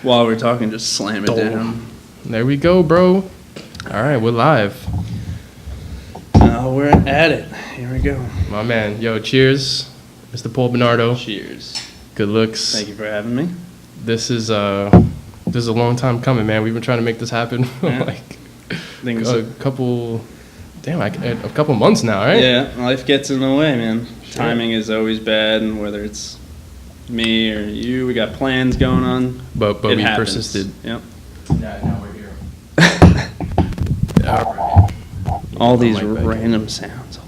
While we're talking, just slam it down. There we go, bro. All right, we're live. We're at it. Here we go. My man. Yo, cheers, Mr. Paul Bennardo. Cheers. Good looks. Thank you for having me. This is a long time coming, man. We've been trying to make this happen a couple months now, right? Yeah, life gets in the way, man. Sure. Timing is always bad, and whether it's me or you, we got plans going on. But we happens. Persisted. Yep. Now we're here. All these random sounds.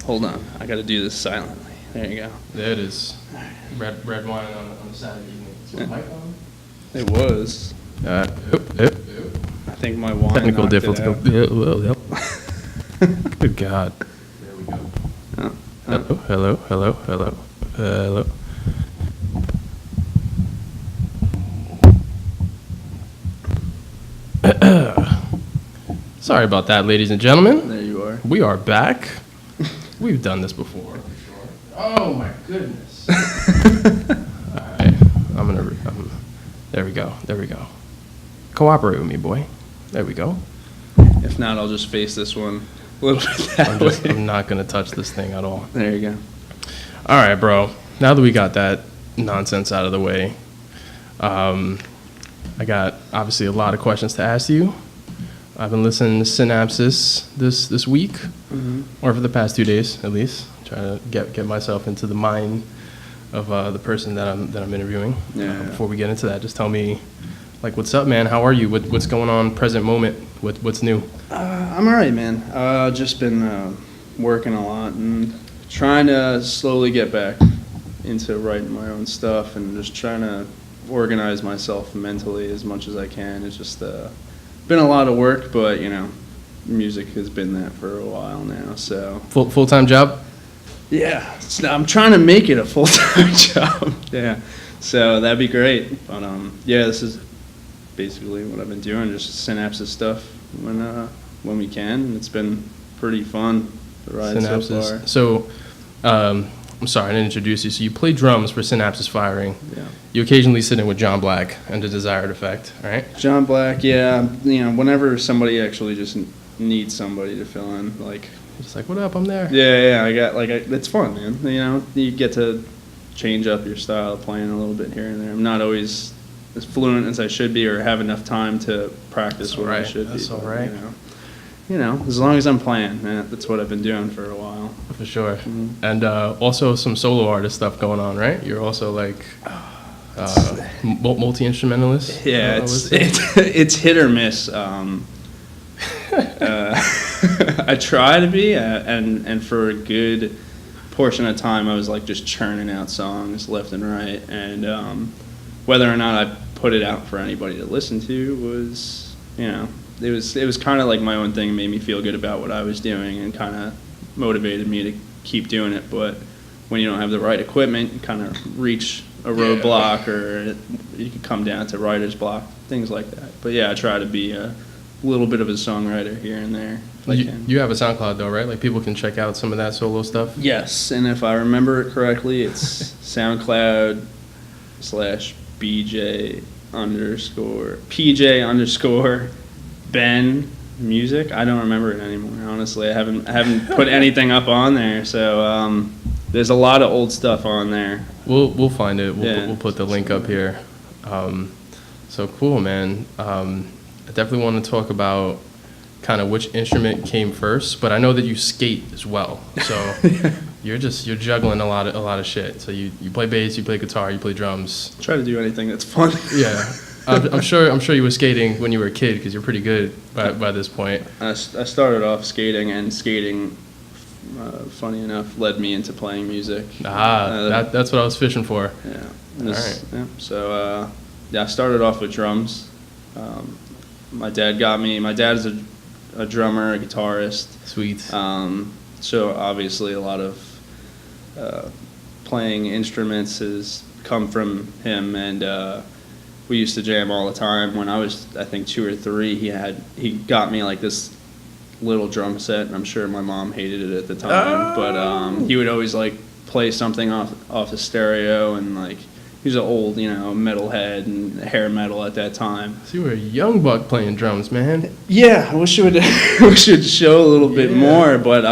Hold on. I got to do this silently. There you go. There it is. Red wine on a Saturday evening. Is your mic on? It was. I think my wine. Technical difficulty. Yep. Good God. There we go. Hello. Sorry about that, ladies and gentlemen. There you are. We are back. We've done this before. Oh my goodness. All right. There we go. Cooperate with me, boy. There we go. If not, I'll just face this one a little bit that way. I'm not going to touch this thing at all. There you go. All right, bro. Now that we got that nonsense out of the way, I got obviously a lot of questions to ask you. I've been listening to Synapses this week, or for the past 2 days at least, trying to get myself into the mind of the person that I'm interviewing. Yeah. Before we get into that, just tell me, like, what's up, man? How are you? What's going on present moment? What's new? I'm all right, man. Just been working a lot and trying to slowly get back into writing my own stuff and just trying to organize myself mentally as much as I can. It's just been a lot of work, but music has been that for a while now. So full-time job? Yeah, I'm trying to make it a full-time job. Yeah, so that'd be great. But this is basically what I've been doing, just Synapses stuff when we can. And it's been pretty fun the ride Synapses. so far. So, I'm sorry, I didn't introduce you. So you play drums for Synapses Firing. Yeah. You occasionally sit in with John Black and The Desired Effect, right? John Black, yeah. Whenever somebody actually just needs somebody to fill in, just like, what up? I'm there. Yeah. It's fun, man. You get to change up your style of playing a little bit here and there. I'm not always as fluent as I should be, or have enough time to practice what I should be. That's all right. As long as I'm playing, man, that's what I've been doing for a while. For sure. Mm-hmm. And also some solo artist stuff going on, right? You're also like multi-instrumentalist? Yeah, it's hit or miss. I try to be, and for a good portion of time, I was like just churning out songs left and right. And whether or not I put it out for anybody to listen to was, it was kind of like my own thing. It made me feel good about what I was doing and kind of motivated me to keep doing it. But when you don't have the right equipment, you kind of reach a roadblock, or you could come down to writer's block, things like that. But yeah, I try to be a little bit of a songwriter here and there. You have a SoundCloud though, right? Like people can check out some of that solo stuff? Yes, and if I remember it correctly, it's SoundCloud/PJ_Ben Music. I don't remember it anymore, honestly. I haven't put anything up on there, so there's a lot of old stuff on there. We'll find it. We'll put the link up here. So cool, man. I definitely want to talk about kind of which instrument came first, but I know that you skate as well. So you're juggling a lot of shit. So you play bass, you play guitar, you play drums. Try to do anything that's fun. Yeah. I'm sure you were skating when you were a kid, because you're pretty good by this point. I started off skating, and skating, funny enough, led me into playing music. That's what I was fishing for. Yeah. All right. Yeah. So I started off with drums. My dad is a drummer, a guitarist. Sweet. So obviously a lot of playing instruments has come from him, and we used to jam all the time. When I was, I think, 2 or 3, he got me like this little drum set, and I'm sure my mom hated it at the time, but he would always like play something off the stereo and like He was an old, metalhead and hair metal at that time. So you were a young buck playing drums, man. Yeah, I wish it would wish it would show a little bit more, but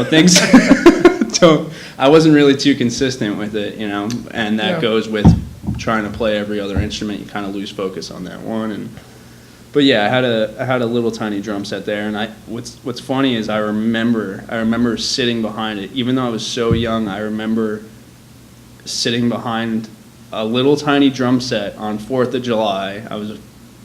things don't. I wasn't really too consistent with it, and that goes with trying to play every other instrument. You kind of lose focus on that one, but yeah, I had a little tiny drum set there, and what's funny is I remember sitting behind it, even though I was so young. I remember sitting behind a little tiny drum set on 4th of July. I was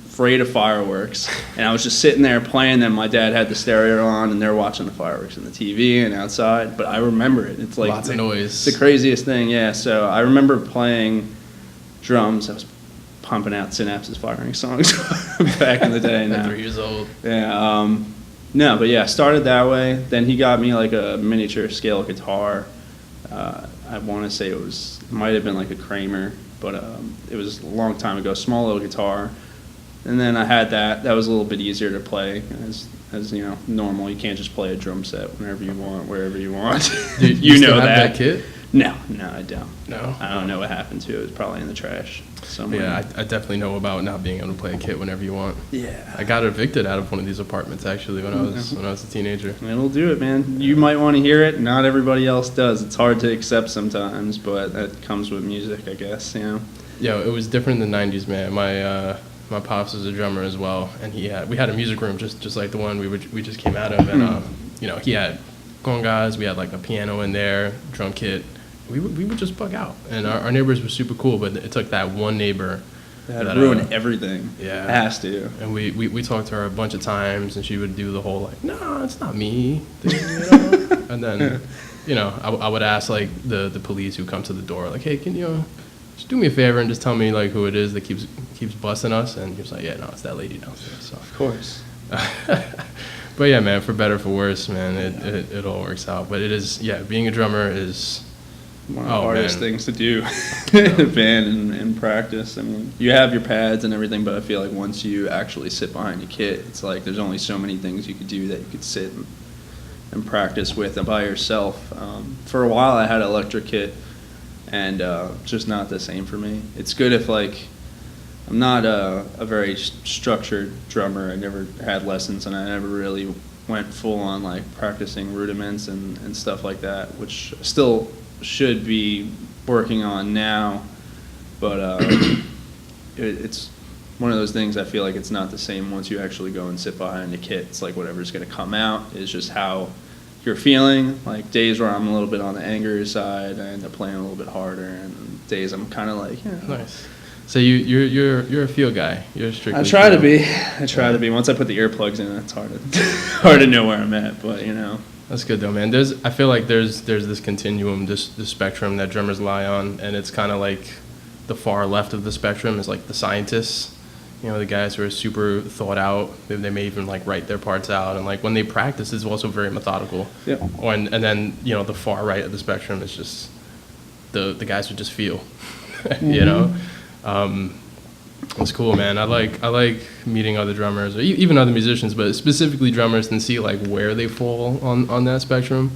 afraid of fireworks, and I was just sitting there playing them. My dad had the stereo on, and they're watching the fireworks on the TV and outside. But I remember it. It's like lots of noise. It's the craziest thing, yeah. So I remember playing drums. I was pumping out Synapses Firing songs back in the day. At 3 years old. Yeah. No, but yeah, started that way. Then he got me like a miniature scale guitar. I want to say it might have been like a Kramer, but it was a long time ago. Small little guitar. And then I had that. That was a little bit easier to play, as normal. You can't just play a drum set whenever you want, wherever you want. Do you still have that kit? No, I don't. No? I don't know what happened to it. It was probably in the trash somewhere. Yeah, I definitely know about not being able to play a kit whenever you want. Yeah. I got evicted out of one of these apartments, actually, when I was a teenager. It'll do it, man. You might want to hear it. Not everybody else does. It's hard to accept sometimes, but that comes with music, I guess, Yo, it was different in the 90s, man. My pops was a drummer as well, and we had a music room just like the one we just came out of, and he had congas, we had like a piano in there, drum kit. We would just bug out, and our neighbors were super cool, but it took that one neighbor that ruined everything. Yeah, it has to. And we talked to her a bunch of times, and she would do the whole like, no, it's not me thing, and then I would ask like the police who come to the door, like, hey, can you just do me a favor and just tell me like who it is that keeps busting us? And he was like, yeah, no, it's that lady downstairs. So of course. But yeah, man, for better for worse, man, it all works out. But it is, being a drummer is one of the hardest things to do in a band and practice. I mean, you have your pads and everything, but I feel like once you actually sit behind your kit, it's like there's only so many things you could do that you could sit and practice with and by yourself. For a while, I had an electric kit, and just not the same for me. It's good if like I'm not a very structured drummer. I never had lessons, and I never really went full on like practicing rudiments and stuff like that, which still should be working on now, but it's one of those things. I feel like it's not the same once you actually go and sit behind the kit. It's like whatever's going to come out is just how you're feeling. Like days where I'm a little bit on the angrier side, I end up playing a little bit harder, and days I'm kind of like, Nice. So you're a feel guy. You're strictly. I try to be. To be. Once I put the earplugs in, it's hard to know where I'm at, but That's good though, man. I feel like there's this continuum, this spectrum that drummers lie on, and it's kind of like the far left of the spectrum is like the scientists, the guys who are super thought out. They may even like write their parts out, and like when they practice, it's also very methodical. Yeah. And then the far right of the spectrum is just the guys who just feel, It's cool, man. I like meeting other drummers or even other musicians, but specifically drummers, and see like where they fall on that spectrum.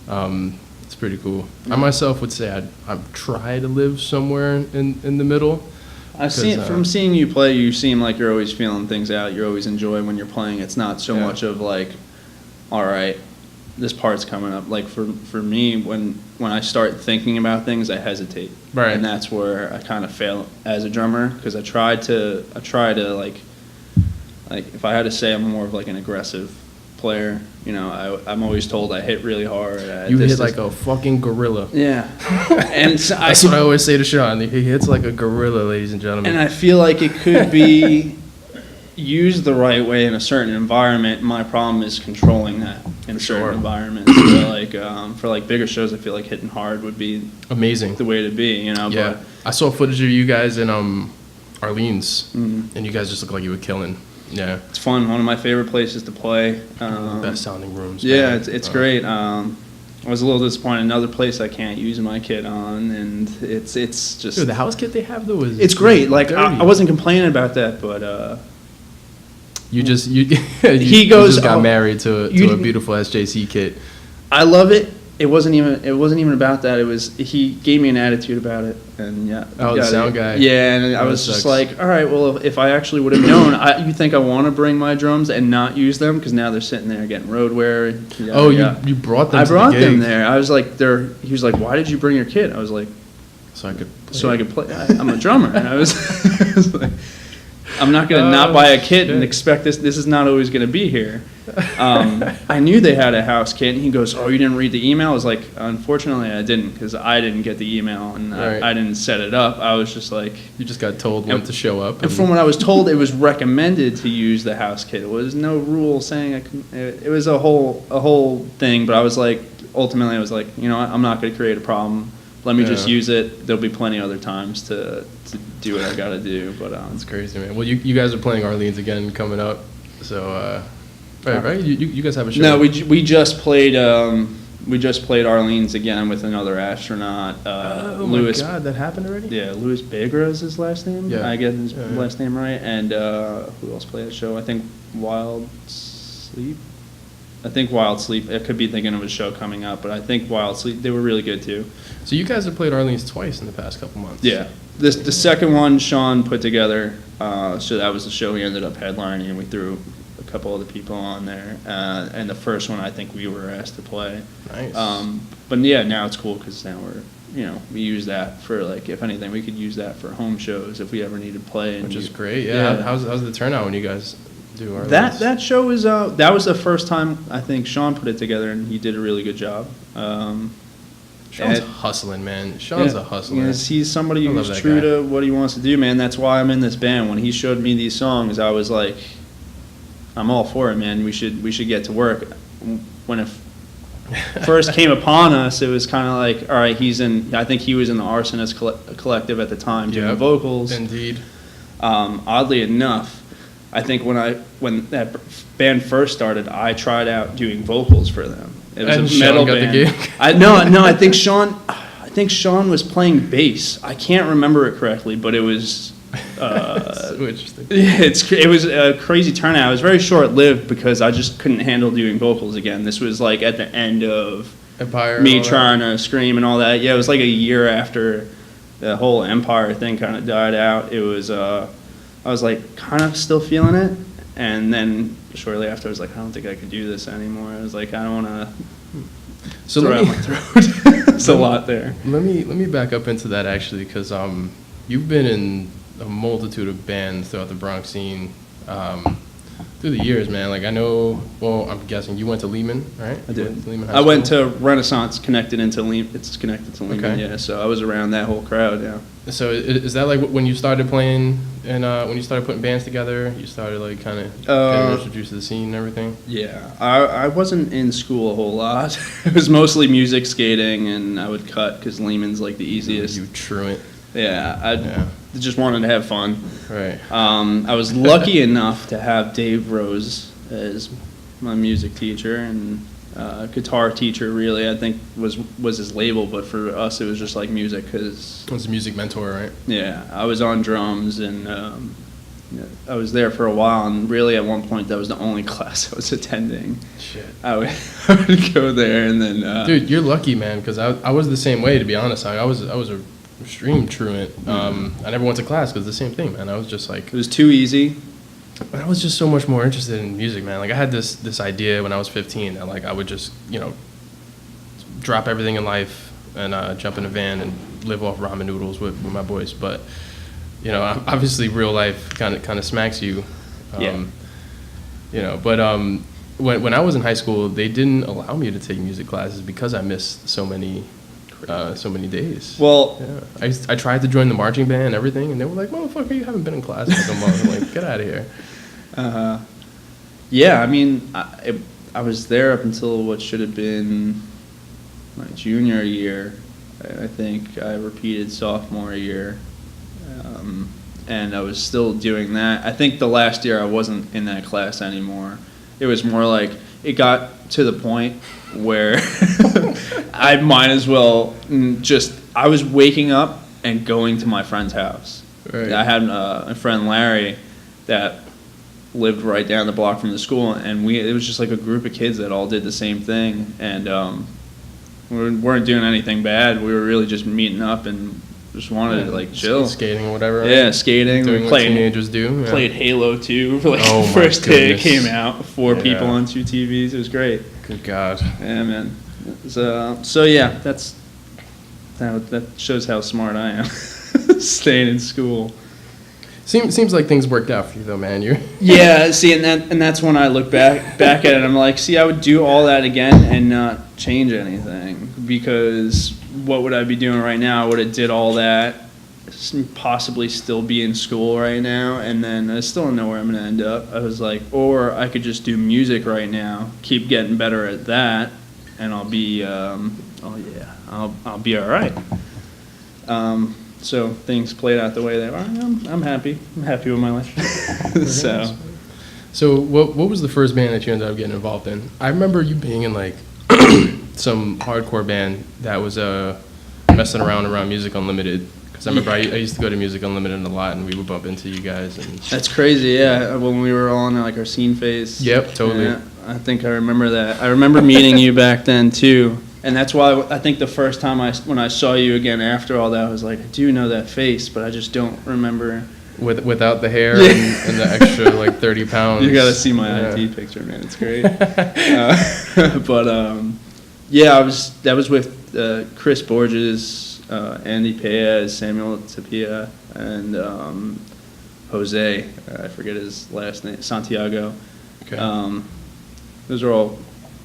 It's pretty cool. I myself would say I'd try to live somewhere in the middle. From seeing you play, you seem like you're always feeling things out. You always enjoy when you're playing. It's not so much of like, all right, this part's coming up. Like for me, when I start thinking about things, I hesitate. Right. And that's where I kind of fail as a drummer, because I try to like if I had to say I'm more of like an aggressive player, I'm always told I hit really hard. You hit like a fucking gorilla. Yeah. And that's what I always say to Sean. He hits like a gorilla, ladies and gentlemen. And I feel like it could be used the right way in a certain environment. My problem is controlling that in certain environments. So for like bigger shows, I feel like hitting hard would be amazing, the way to be. Yeah. But I saw footage of you guys in Orleans, and you guys just look like you were killing. Yeah, it's fun. One of my favorite places to play. Best sounding rooms. Yeah, man. it's great. I was a little disappointed. Another place I can't use my kit on, and it's just. Dude, the house kit they have though is. It's great. Like I wasn't complaining about that, but. You he goes. Just got married to a beautiful SJC kit. I love it. It wasn't even about that. It was, he gave me an attitude about it, and yeah. Oh, the sound guy. Yeah, and I was just like, all right, well, if I actually would have known, you think I want to bring my drums and not use them because now they're sitting there getting road wear. You brought them. I brought them there. I was like, he was like, why did you bring your kit? I was like, so I could play. I'm a drummer, and I was, I was like, I'm not gonna not buy a kit and expect this. This is not always gonna be here. I knew they had a house kit, and he goes, "Oh, you didn't read the email?" I was like, "Unfortunately, I didn't, because I didn't get the email, and I didn't set it up." I was just like, "You just got told when to show up." And from what I was told, it was recommended to use the house kit. It was no rule saying it was a whole thing. But I was like, ultimately, I was like, you know what? I'm not going to create a problem. Let me just use it. There'll be plenty other times to do what I got to do. But that's crazy, man. Well, you guys are playing Orleans again coming up, so right? You guys have a show? No, we just played Orleans again with another astronaut. Louis, my God, that happened already? Yeah, Louis Begra is his last name. Yeah, I get his last name right. And who else played the show? I think Wild Sleep. I could be thinking of a show coming up, but I think Wild Sleep. They were really good too. So you guys have played Orleans twice in the past couple months. Yeah, the second one Sean put together. So that was the show he ended up headlining, and we threw a couple other people on there. And the first one, I think we were asked to play. Nice. But yeah, now it's cool because now we use that for, like, if anything, we could use that for home shows if we ever need to play. Which is great. Yeah. How's the turnout when you guys do Orleans? That show is that was the first time I think Sean put it together, and he did a really good job. Sean's hustling, man. Sean's a hustler. He's somebody who's true to what he wants to do, man. That's why I'm in this band. When he showed me these songs, I was like, I'm all for it, man. We should get to work. When it first came upon us, it was kind of like, all right, I think he was in the Arsonist collective at the time doing the vocals. Indeed. Oddly enough, I think when that band first started, I tried out doing vocals for them. It was a metal band. The gig. I think Sean was playing bass. I can't remember it correctly, but it was so interesting. It was a crazy turnout. It was very short-lived because I just couldn't handle doing vocals again. This was like at the end of Empire, me trying to scream and all that. Yeah, it was like a year after the whole Empire thing kind of died out. It was I was like kind of still feeling it, and then shortly after I was like, I don't think I could do this anymore. I was like, I don't want to throw out my throat. It's a lot there. Let me back up into that actually, because you've been in a multitude of bands throughout the Bronx scene through the years, man. Like, I know, well, I'm guessing you went to Lehman, right? I did. I went to Renaissance, connected into Lehman. It's connected to Lehman, yeah. So I was around that whole crowd, yeah. So is that like when you started playing and when you started putting bands together, you started like kind of getting introduced to the scene and everything? Yeah. I wasn't in school a whole lot. It was mostly music, skating, and I would cut because Lehman's like the easiest. You truant. Yeah. I just wanted to have fun. Right. I was lucky enough to have Dave Rose as my music teacher and guitar teacher, really. I think was his label, but for us it was just like music because it was a music mentor, right? Yeah, I was on drums and I was there for a while, and really at one point that was the only class I was attending. Shit. I would go there and then. Dude, you're lucky, man, because I was the same way, to be honest. I was a extreme truant. I never went to class because the same thing, man. I was just like, it was too easy. I was just so much more interested in music, man. Like, I had this idea when I was 15 that, like, I would just, drop everything in life and jump in a van and live off ramen noodles with my boys. But, obviously real life kind of smacks you. But when I was in high school, they didn't allow me to take music classes because I missed so many days. Well, yeah. I tried to join the marching band and everything, and they were like, "Motherfucker, you haven't been in class in like a month." I'm like, "Get out of here." Yeah, I mean, I was there up until what should have been my junior year. I think I repeated sophomore year, and I was still doing that. I think the last year I wasn't in that class anymore. It was more like it got to the point where I might as well I was waking up and going to my friend's house. Right. I had a friend, Larry, that lived right down the block from the school, and it was just like a group of kids that all did the same thing, and We weren't doing anything bad. We were really just meeting up and just wanted to like chill, skating or whatever. Yeah, right? skating. Doing We what played teenagers do. Yeah. played Halo 2 for like Oh the my first day it goodness. came out. 4 Yeah. people on 2 TVs. It was great. Good God. Yeah, man. So yeah, that shows how smart I am. Staying in school. Seems like things worked out for you though, man. You. Yeah, see, and that's when I look back at it. I'm like, see, I would do all that again and not change anything, because what would I be doing right now? I would have did all that, possibly still be in school right now, and then I still don't know where I'm gonna end up. I was like, or I could just do music right now, keep getting better at that, and I'll be, I'll be all right. So things played out the way they are. I'm happy. I'm happy with my life. So what was the first band that you ended up getting involved in? I remember you being in like some hardcore band that was messing around Music Unlimited. Because I remember I used to go to Music Unlimited a lot, and we would bump into you guys. And that's crazy, yeah. When we were all in like our scene phase. Yep, totally. Yeah, I think I remember that. I remember meeting you back then too. And that's why I think the first time when I saw you again after all that, I was like, I do know that face, but I just don't remember. Without the hair and the extra like 30 pounds. You got to see my ID picture, man. It's great. Yeah, that was with Chris Borges, Andy Paez, Samuel Tapia, and Jose. I forget his last name, Santiago. Okay. Those are all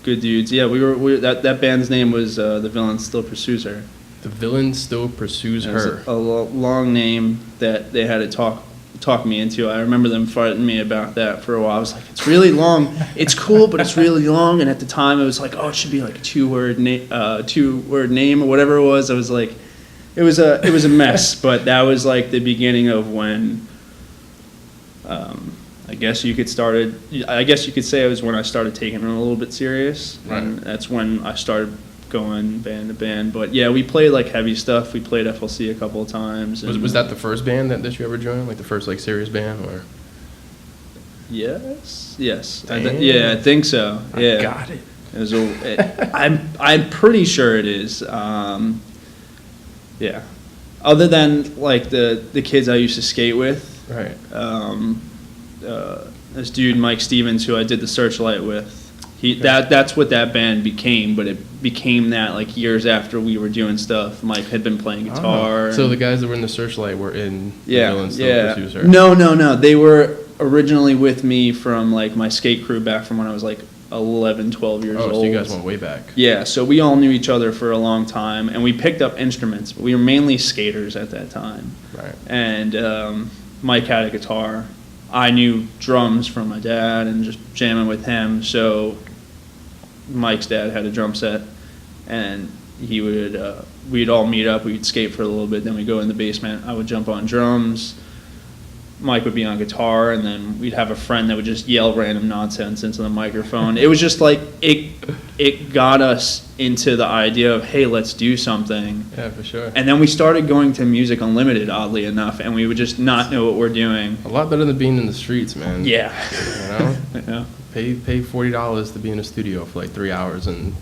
good dudes. Yeah, that band's name was The Villain Still Pursues Her. The Villain Still Pursues Her. A long name that they had to talk me into. I remember them fighting me about that for a while. I was like, it's really long. It's cool, but it's really long. And at the time, it was like, oh, it should be like a two-word name or whatever it was. I was like, it was a mess. But that was like the beginning of when. I guess you could say it was when I started taking it a little bit serious. Right. And that's when I started going band to band. But yeah, we played like heavy stuff. We played FLC a couple of times. Was that the first band that you ever joined? Like the first like serious band, or? Yes. Damn. I think so. Yeah. I got it. It was I'm pretty sure it is. Yeah. Other than like the kids I used to skate with. Right. This dude Mike Stevens, who I did the Searchlight with, that's what that band became. But it became that like years after we were doing stuff. Mike had been playing guitar. So the guys that were in the Searchlight were in The Villain Still Pursues Her. No. They were originally with me from like my skate crew back from when I was like 11, 12 years old. Oh, so you guys went way back. Yeah, so we all knew each other for a long time, and we picked up instruments. We were mainly skaters at that time. Right. And Mike had a guitar. I knew drums from my dad and just jamming with him. So Mike's dad had a drum set, and he would we'd all meet up. We'd skate for a little bit, then we'd go in the basement. I would jump on drums. Mike would be on guitar, and then we'd have a friend that would just yell random nonsense into the microphone. It was just like it got us into the idea of, hey, let's do something. Yeah, for sure. And then we started going to Music Unlimited, oddly enough, and we would just not know what we're doing. A lot better than being in the streets, man. Yeah. You know? Yeah. Pay $40 to be in a studio for like 3 hours and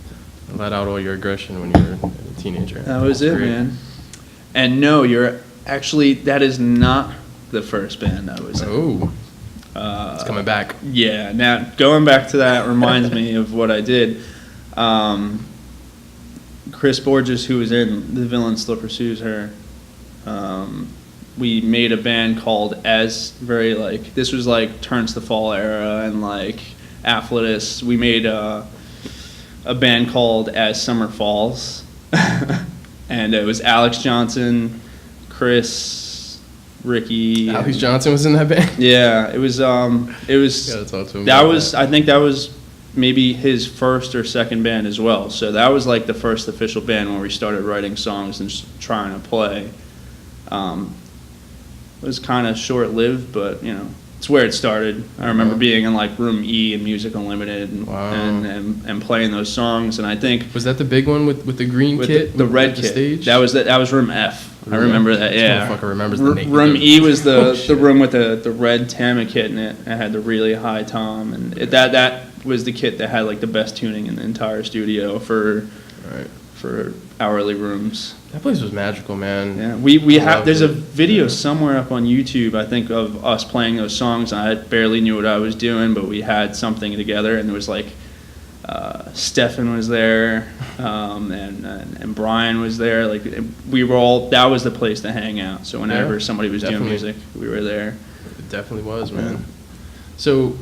let out all your aggression when you're a teenager. That was it, great. man. And no, that is not the first band I was in. Oh. It's coming back. Yeah. Now, going back to that reminds me of what I did. Chris Borges, who was in The Villain Still Pursues Her, we made a band called this was like Turns to Fall era and like Afflatus. We made a band called As Summer Falls. And it was Alex Johnson, Chris, Ricky. Alex Johnson was in that band? Yeah, it was Gotta talk to him that about was I think that was maybe his first or second band as well. So that was like the first official band where we started writing songs and just trying to play. It was kind of short-lived, but it's where it started. I remember being in like Room E and Music Unlimited and playing those songs. And I think was that the big one with the green kit, the red the kit. stage? That was Room F. I remember that. Yeah. This motherfucker remembers the name. Room E was the room with the red Tama kit in it. It had the really high tom, and that was the kit that had like the best tuning in the entire studio for for hourly rooms. That place was magical, man. Yeah, we have. There's a it. video somewhere up on YouTube, I think, of us playing those songs. I barely knew what I was doing, but we had something together, and there was like Stefan was there, and Brian was there. Like we were all. That was the place to hang out. So whenever somebody was doing music, we were there. It definitely was, man. So,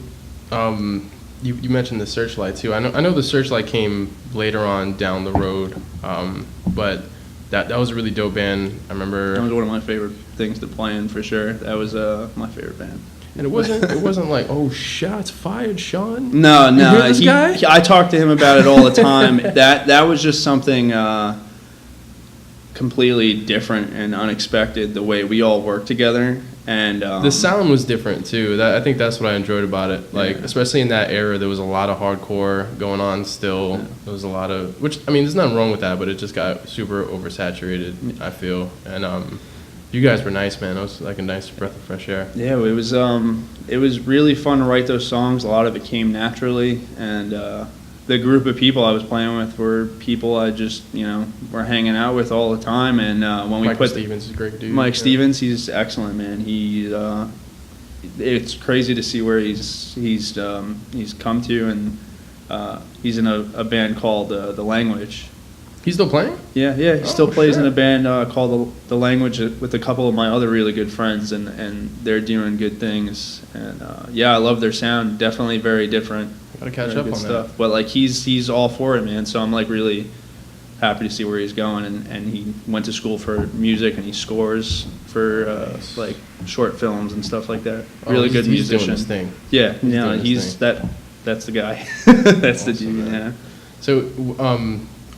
you mentioned the Searchlight too. I know the Searchlight came later on down the road, but that was a really dope band. I remember that was one of my favorite things to play in for sure. That was my favorite band. And it wasn't like, oh, shots fired, Sean. No. You hear this guy? I talk to him about it all the time. That was just something completely different and unexpected. The way we all work together. And the sound was different too. I think that's what I enjoyed about it. Like especially in that era, there was a lot of hardcore going on. Still, there was a lot of which I mean, there's nothing wrong with that, but it just got super oversaturated. I feel, and you guys were nice, man. It was like a nice breath of fresh air. Yeah, it was really fun to write those songs. A lot of it came naturally, and the group of people I was playing with were people I just were hanging out with all the time. And when we Michael Stevens is a great dude. Mike Stevens, he's excellent, man. It's crazy to see where he's come to, and he's in a band called The Language. He's still playing? Yeah, he still plays in a band called The Language with a couple of my other really good friends, and they're doing good things. And I love their sound. Definitely very different. Gotta catch up on stuff. that. But like he's all for it, man. So I'm like really happy to see where he's going. And he went to school for music, and he scores for like short films and stuff like that. Really good musician. He's doing his thing. Yeah, that's the guy. That's awesome, the dude. Man. Yeah. So,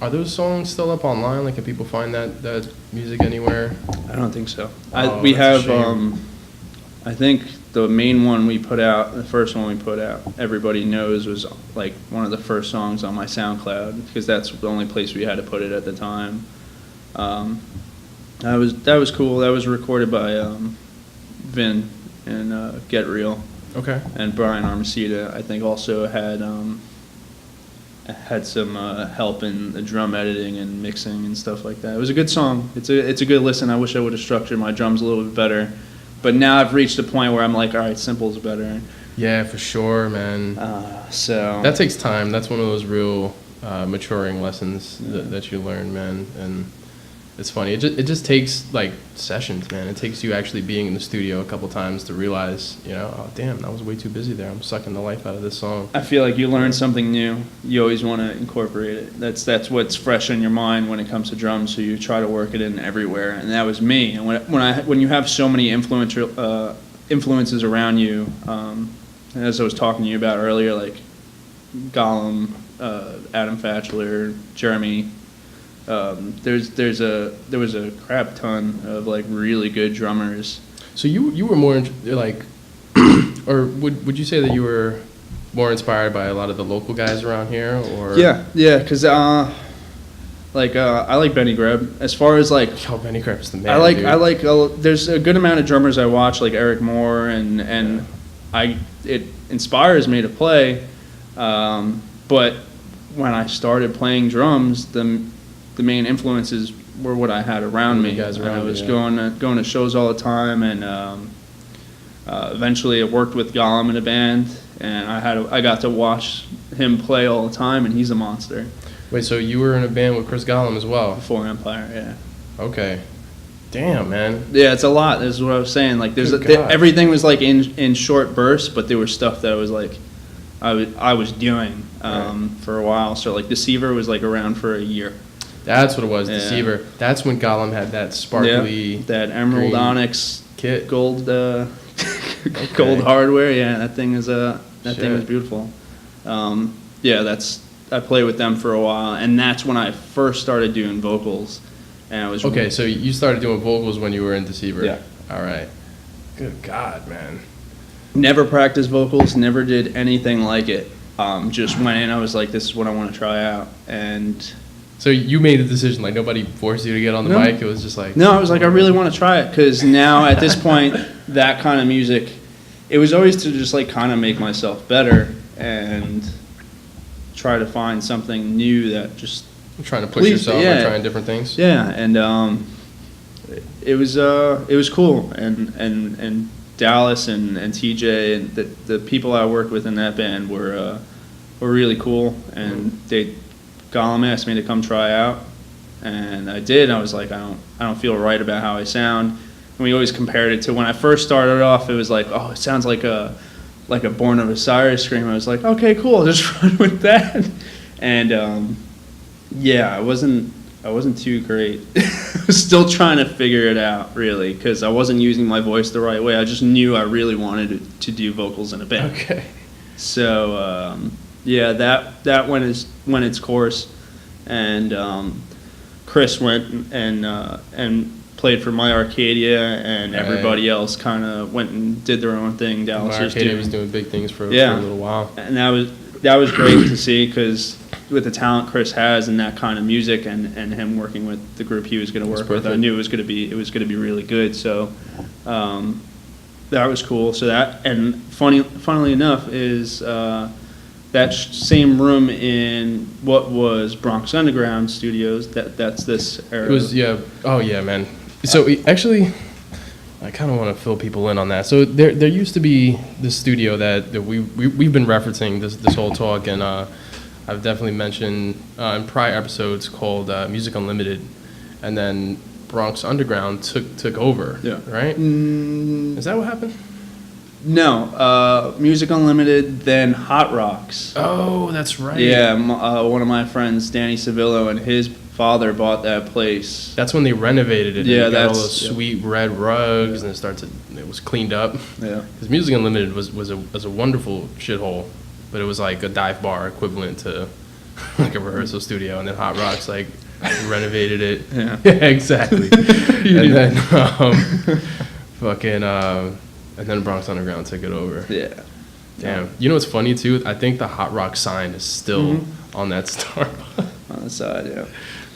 are those songs still up online? Like, can people find that music anywhere? I don't think so. We have, I think the main one we put out, the first one we put out, Everybody Knows, was like one of the first songs on my SoundCloud, because that's the only place we had to put it at the time. That was cool. That was recorded by Vin and Get Real. Okay. And Brian Armacita, I think, also had some help in the drum editing and mixing and stuff like that. It was a good song. It's a good listen. I wish I would have structured my drums a little bit better, but now I've reached a point where I'm like, all right, simple's better. Yeah, for sure, man. So that takes time. That's one of those real maturing lessons that you learn, man. And it's funny. It just takes like sessions, man. It takes you actually being in the studio a couple times to realize, oh damn, I was way too busy there. I'm sucking the life out of this song. I feel like you learn something new. You always want to incorporate it. That's what's fresh in your mind when it comes to drums. So you try to work it in everywhere. And that was me. And when you have so many influences around you, as I was talking to you about earlier, like Gollum, Adam Fatchler, Jeremy. There was a crap ton of like really good drummers. So you were more like, or would you say that you were more inspired by a lot of the local guys around here, or? Yeah, because I like Benny Greb. As far as like, Benny Greb's the man. I like there's a good amount of drummers I watch, like Eric Moore, and it inspires me to play. But when I started playing drums, the main influences were what I had around me. Guys around I was going to shows all the time, and eventually I worked with Gollum in a band, and I got to watch him play all the time, and he's a monster. Wait, so you were in a band with Chris Gollum as well? Before Empire, yeah. Okay. Damn, man. Yeah, it's a lot. This is what I was saying. Like, everything was like in short bursts, but there was stuff that was like I was doing for a while. So like Deceiver was like around for a year. That's what it was, Deceiver. That's when Gollum had that sparkly, that emerald onyx kit, gold, gold hardware. Yeah, that thing is thing was beautiful. I played with them for a while, and that's when I first started doing vocals. And I was so you started doing vocals when you were in Deceiver. Yeah. All right. Good God, man. Never practiced vocals. Never did anything like it. Just went in. I was like, this is what I want to try out, and. So you made the decision, like nobody forced you to get on the mic? It was just like... No, I was like, I really want to try it, because now at this point, that kind of music, it was always to just like kind of make myself better and try to find something new that just Trying to push yourself and trying different things. Yeah, and it was cool, and Dallas and TJ and the people I worked with in that band were really cool, and they Gollum asked me to come try out, and I did. I was like, I don't feel right about how I sound, and we always compared it to when I first started off. It was like, oh, it sounds like a Born of Osiris scream. I was like, okay, cool, I'll just run with that, and yeah, I wasn't too great. I was still trying to figure it out, really, because I wasn't using my voice the right way. I just knew I really wanted to do vocals in a band. Okay. So, yeah, that went its course, and Chris went and played for My Arcadia, and everybody else kind of went and did their own thing. Dallas My Arcadia was doing big things for a little while, and that was great to see, because with the talent Chris has and that kind of music, and him working with the group he was going to work with, I knew it was going to be really good. So that was cool. So that, and funnily enough, is that same room in what was Bronx Underground Studios. That's this era. It was Oh yeah, man. So actually, I kind of want to fill people in on that. So there used to be this studio that we've been referencing this whole talk, and I've definitely mentioned in prior episodes, called Music Unlimited, and then Bronx Underground took over. Yeah. Right? Is that what happened? No, Music Unlimited, then Hot Rocks. Oh, that's right. Yeah, one of my friends, Danny Civillo, and his father bought that place. That's when they renovated it. Yeah, and got all those sweet red rugs, and it was cleaned up. Yeah, because Music Unlimited was a wonderful shithole, but it was like a dive bar equivalent to like a rehearsal studio, and then Hot Rocks renovated it. Yeah, yeah, exactly. And then and then Bronx Underground took it over. Yeah. Damn. You know what's funny too? I think the Hot Rock sign is still on that Starbucks. On the side, yeah.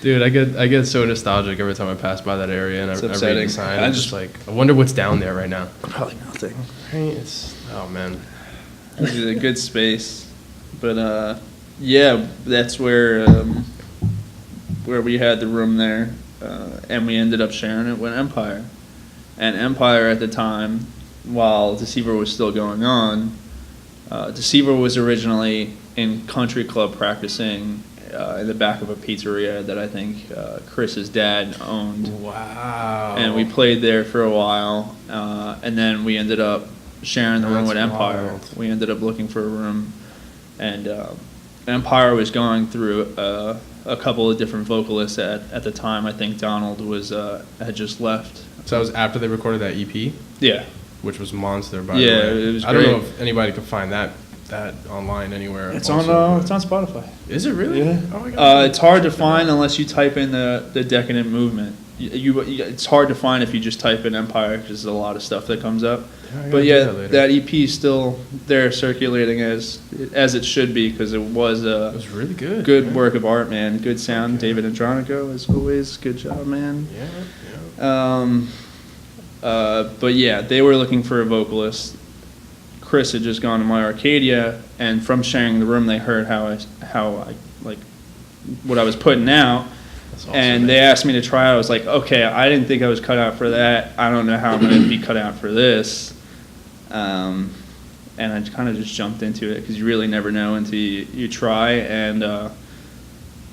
Dude, I get so nostalgic every time I pass by that area, and I read the sign. I'm just like, I wonder what's down there right now. Probably nothing. Right? Oh man. It's a good space, but yeah, that's where we had the room there, and we ended up sharing it with Empire, and Empire at the time, while Deceiver was still going on, Deceiver was originally in country club practicing in the back of a pizzeria that I think Chris's dad owned. Wow. And we played there for a while, and then we ended up sharing the room with Empire. Wild. We ended up looking for a room, and Empire was going through a couple of different vocalists at the time. I think Donald had just left. So that was after they recorded that EP? Yeah. Which was monster, by the way. Yeah, it was great. I don't know if anybody could find that online anywhere. It's on Spotify. Is it really? Yeah. Oh my God. It's hard to find unless you type in the Decadent Movement. It's hard to find if you just type in Empire, because there's a lot of stuff that comes up. But yeah, that EP is still there circulating as it should be, because it was really good. Good work of art, man. Good sound. Okay. David Andronico, as always. Good job, man. Yeah. But yeah, they were looking for a vocalist. Chris had just gone to My Arcadia, and from sharing the room, they heard how I like what I was putting out. That's awesome, and they asked me to try it. I was like, okay, I didn't think I was cut out for that. I don't know how I'm going to be cut out for this. And I kind of just jumped into it, because you really never know until you try. And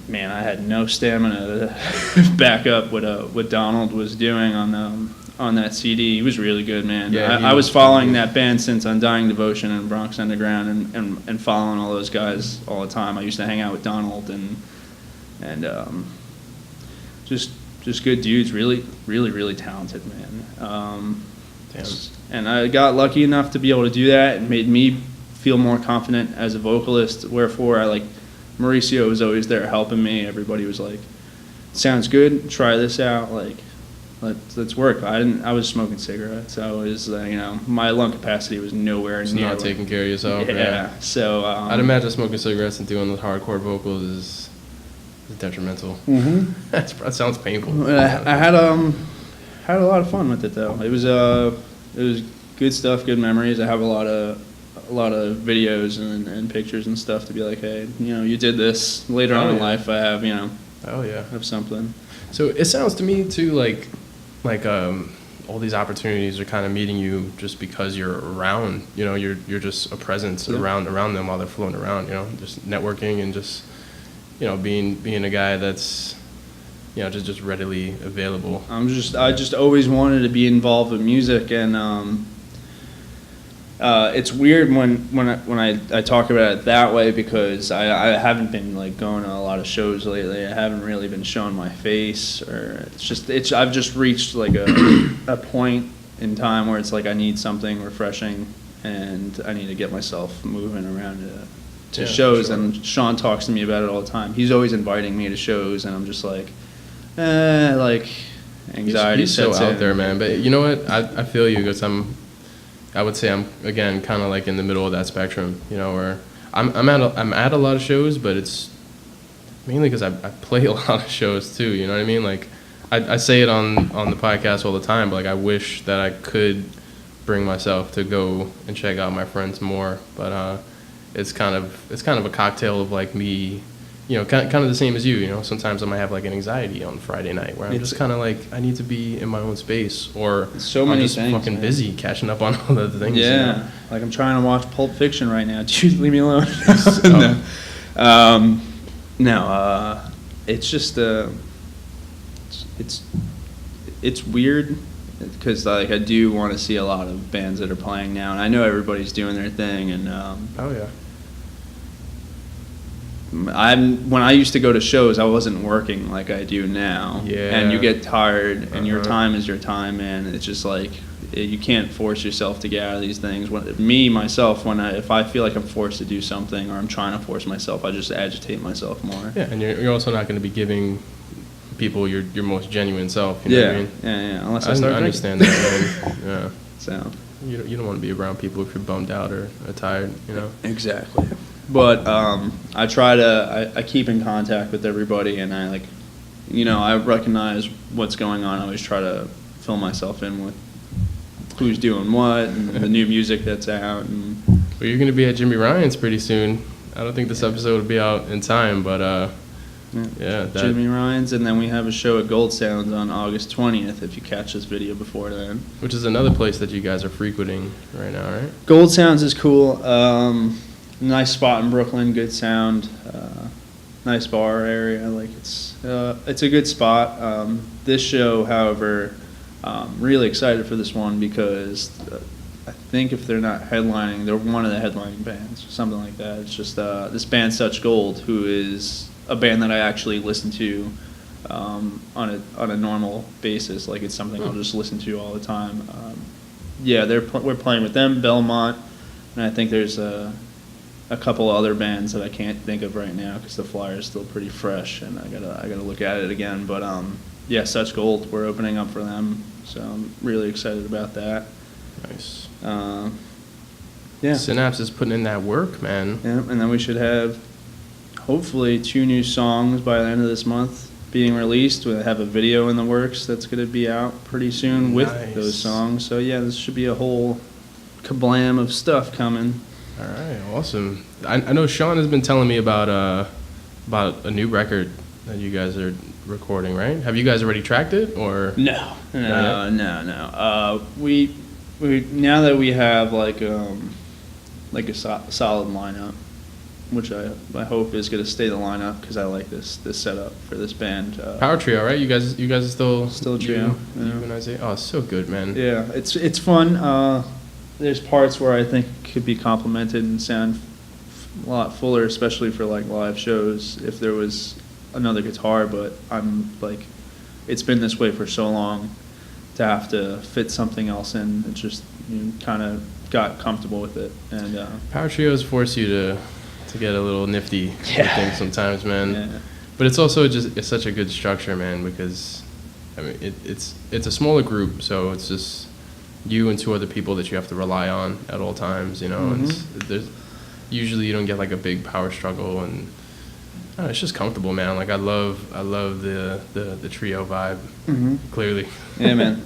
man, I had no stamina to back up what Donald was doing on that CD. He was really good, man. Yeah, I was following that band since Undying Devotion and Bronx Underground, and following all those guys all the time. I used to hang out with Donald and just good dudes. Really, really, really talented, man. Damn. And I got lucky enough to be able to do that. It made me feel more confident as a vocalist. Wherefore, Mauricio was always there helping me. Everybody was like, "Sounds good. Try this out. Let's work." I was smoking cigarettes. I was, my lung capacity was nowhere near. Not taking care of yourself. Yeah. So I'd imagine smoking cigarettes and doing those hardcore vocals is detrimental. Mm-hmm. That sounds painful. I had a lot of fun with it though. It was good stuff, good memories. I have a lot of videos and pictures and stuff to be like, hey, you did this. Later on in life, I have Oh yeah. of something. So it sounds to me too like all these opportunities are kind of meeting you just because you're around. You know, you're just a presence around them while they're floating around. You know, just networking and just being a guy that's just readily available. I just always wanted to be involved with music, and it's weird when I talk about it that way, because I haven't been like going to a lot of shows lately. I haven't really been showing my face, or I've just reached like a point in time where it's like I need something refreshing, and I need to get myself moving around to shows. Sure. And Sean talks to me about it all the time. He's always inviting me to shows, and I'm just like anxiety. He's so out there, man. But you know what? I feel you, because I would say I'm again kind of like in the middle of that spectrum, where I'm at a lot of shows, but it's mainly because I play a lot of shows too. You know what I mean? Like I say it on the podcast all the time, but like I wish that I could bring myself to go and check out my friends more. But it's kind of a cocktail of like me. Kind of the same as you. Sometimes I might have like an anxiety on Friday night where I'm just kind of like, I need to be in my own space, or so many I'm just things, fucking busy catching up on all the things. Yeah, like I'm trying to watch Pulp Fiction right now. Dude, leave me alone. No, it's just it's weird, because like I do want to see a lot of bands that are playing now, and I know everybody's doing their thing, and oh yeah. When I used to go to shows, I wasn't working like I do now. Yeah. And you get tired, and your time is your time, man. It's just like you can't force yourself to get out of these things. If I feel like I'm forced to do something, or I'm trying to force myself, I just agitate myself more. Yeah, and you're also not going to be giving people your most genuine self. You know what I mean? Yeah. Unless I start understand that. Yeah. So you don't want to be around people if you're bummed out or tired. Exactly. But I keep in contact with everybody, and I recognize what's going on. I always try to fill myself in with who's doing what, and the new music that's out. And well, you're going to be at Jimmy Ryan's pretty soon. I don't think this episode will be out in time, but Jimmy Ryan's, and then we have a show at Gold Sounds on August 20th, if you catch this video before then. Which is another place that you guys are frequenting right now, right? Gold Sounds is cool. Nice spot in Brooklyn, good sound, nice bar area. Like it's a good spot. This show, however, really excited for this one, because I think if they're not headlining, they're one of the headlining bands, something like that. It's just this band Such Gold, who is a band that I actually listen to on a normal basis. Like it's something I'll just listen to all the time. We're playing with them, Belmont, and I think there's a couple other bands that I can't think of right now, because the flyer is still pretty fresh, and I gotta look at it again. But Such Gold, we're opening up for them, so I'm really excited about that. Nice. Synapse is putting in that work, man. Yeah, and then we should have hopefully 2 new songs by the end of this month being released. We'll have a video in the works that's gonna be out pretty soon with those songs. So this should be a whole kablam of stuff coming. All right, awesome. I know Sean has been telling me about a new record that you guys are recording, right? Have you guys already tracked it, or? No. We now that we have like a solid lineup, which I hope is going to stay the lineup, because I like this setup for this band. Power trio, right? You guys are still a trio. You and Isaiah. Oh, it's so good, man. Yeah, it's fun. There's parts where I think could be complemented and sound a lot fuller, especially for like live shows, if there was another guitar. But I'm like, it's been this way for so long, to have to fit something else in. It just kind of got comfortable with it. And power trios force you to get a little nifty with things sometimes, man. Yeah. But it's also it's such a good structure, man, because I mean it's a smaller group, so it's just you and 2 other people that you have to rely on at all times, and there's usually you don't get like a big power struggle, and it's just comfortable, man. Like I love the trio vibe. Clearly. Yeah, man.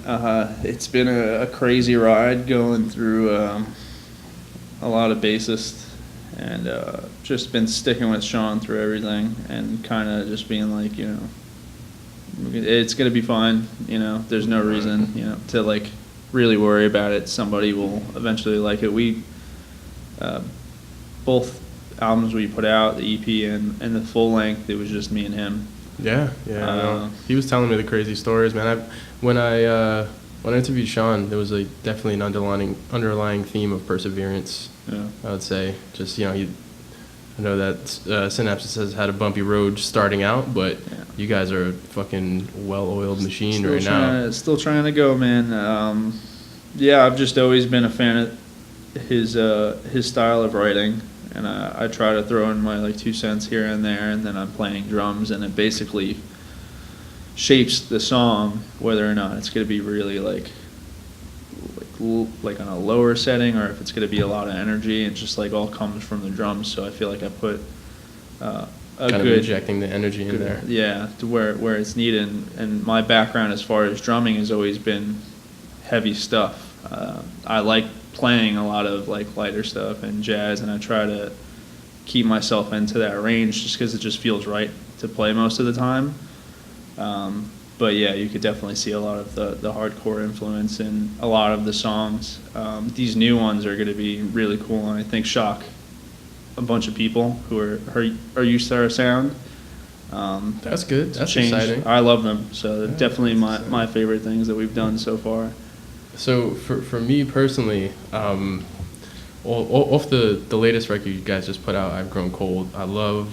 It's been a crazy ride going through a lot of bassist and just been sticking with Sean through everything, and kind of just being like, it's gonna be fine. There's no reason, to like really worry about it. Somebody will eventually like it. We both albums we put out, the EP and the full length, it was just me and him. Yeah. I know. He was telling me the crazy stories, man. When I interviewed Sean, there was definitely an underlying theme of perseverance. Yeah. I would say, just I know that Synapses has had a bumpy road starting out, but you guys are a fucking well-oiled machine right now. Still trying to go, man. I've just always been a fan of his style of writing, and I try to throw in my like 2 cents here and there, and then I'm playing drums, and it basically shapes the song whether or not it's going to be really like on a lower setting, or if it's going to be a lot of energy. It just like all comes from the drums, so I feel like I put kind of injecting the energy in there. Yeah, to where it's needed. And my background as far as drumming has always been heavy stuff. I like playing a lot of like lighter stuff and jazz, and I try to keep myself into that range just because it just feels right to play most of the time. But yeah, you could definitely see a lot of the hardcore influence in a lot of the songs. These new ones are going to be really cool, and I think shock a bunch of people who are used to our sound. That's good. That's changed. Exciting. I love them. So they're definitely my favorite things that we've done so far. So for me personally, off the latest record you guys just put out, I've Grown Cold. I love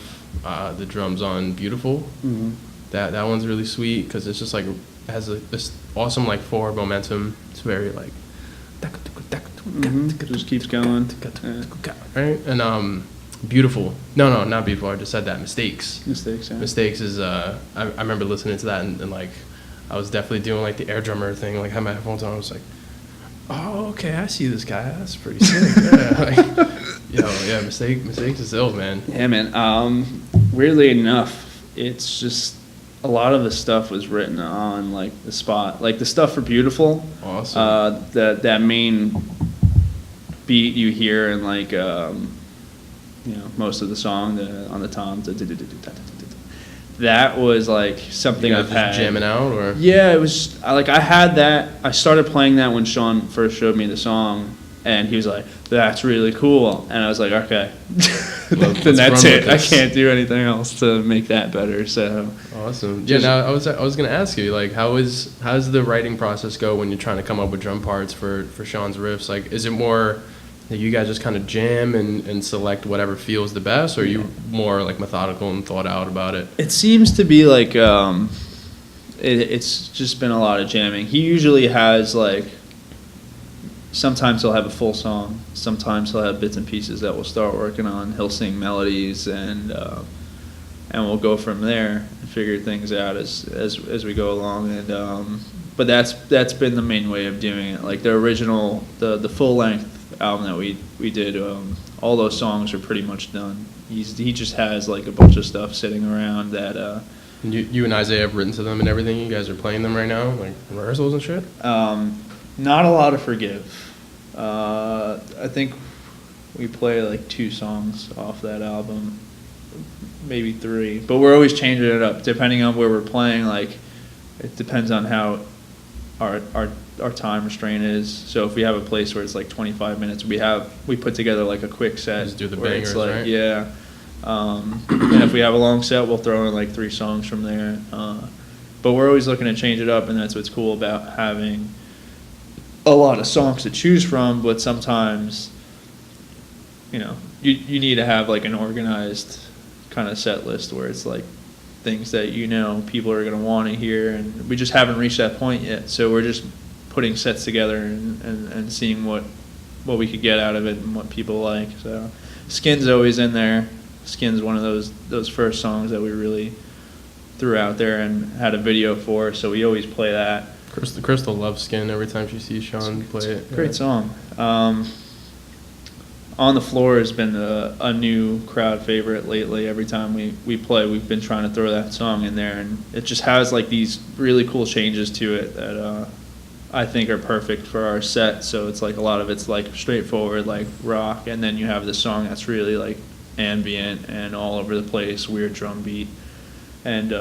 the drums on Beautiful. Mm-hmm. That one's really sweet because it's just like it has this awesome like forward momentum. It's very like just keeps going. Right? And Beautiful. No, not Beautiful. I just said that. Mistakes. Yeah. Mistakes is I remember listening to that and like I was definitely doing like the air drummer thing. Like had my headphones on. I was like, oh, okay, I see this guy. That's pretty sick. Yeah, Mistakes is ill, man. Yeah, man. Weirdly enough, it's just a lot of the stuff was written on like the spot, like the stuff for Beautiful. Awesome. That main beat you hear and like most of the song on the tom. That was like something I've had. Jamming out, or yeah, it was like I had that. I started playing that when Sean first showed me the song, and he was like, "That's really cool," and I was like, "Okay, then that's it. I can't do anything else to make that better." So awesome. Yeah. Now I was gonna ask you like, how's the writing process go when you're trying to come up with drum parts for Sean's riffs? Like, is it more that you guys just kind of jam and select whatever feels the best, or are you more like methodical and thought out about it? It seems to be like it's just been a lot of jamming. He usually has like, sometimes he'll have a full song, sometimes he'll have bits and pieces that we'll start working on. He'll sing melodies and we'll go from there and figure things out as we go along. And but that's been the main way of doing it. Like the original, the full length album that we did, all those songs are pretty much done. He just has like a bunch of stuff sitting around that you and Isaiah have written to them and everything. You guys are playing them right now, like rehearsals and shit. Not a lot of Forgive. I think we play like 2 songs off that album, maybe 3, but we're always changing it up depending on where we're playing. Like it depends on how our time restraint is. So if we have a place where it's like 25 minutes, we put together like a quick set. Just do the bangers, like, right? Yeah. And if we have a long set, we'll throw in like 3 songs from there. But we're always looking to change it up, and that's what's cool about having a lot of songs to choose from. But sometimes, you need to have like an organized kind of set list where it's like things that people are going to want to hear, and we just haven't reached that point yet. So we're just putting sets together and seeing what we could get out of it and what people like. So Skin's always in there. Skin's one of those first songs that we really threw out there and had a video for, so we always play that. Crystal loves Skin every time she sees Sean play it. Great song. On the Floor has been a new crowd favorite lately. Every time we play, we've been trying to throw that song in there, and it just has like these really cool changes to it that I think are perfect for our set. So it's like a lot of it's like straightforward, like rock, and then you have the song that's really like ambient and all over the place, weird drum beat, and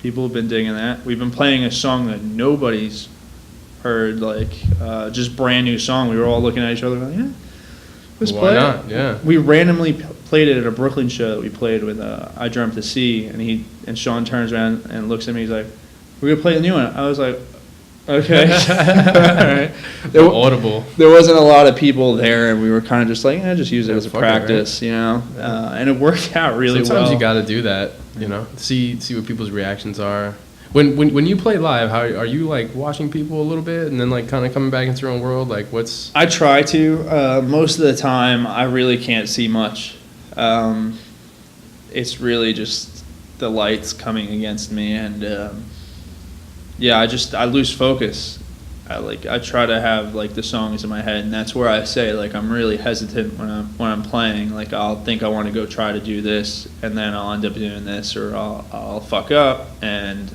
people have been digging that. We've been playing a song that nobody's heard, like just brand new song. We were all looking at each other like, yeah, let's Why play not? it. Yeah. We randomly played it at a Brooklyn show that we played with I Dreamt the Sea, and Sean turns around and looks at me. He's like, "We're gonna play the new one." I was like, "Okay." All right. Audible. There wasn't a lot of people there, and we were kind of just like, just use it as a fuck it, practice, you know. And it worked out really well. Sometimes you got to do that, you know. See what people's reactions are. When you play live, how are you like watching people a little bit and then like kind of coming back into your own world? Like what's? I try to. Most of the time, I really can't see much. It's really just the lights coming against me, and I lose focus. I try to have like the songs in my head, and that's where I say like I'm really hesitant when I'm playing. Like I'll think I want to go try to do this, and then I'll end up doing this, or I'll fuck up, and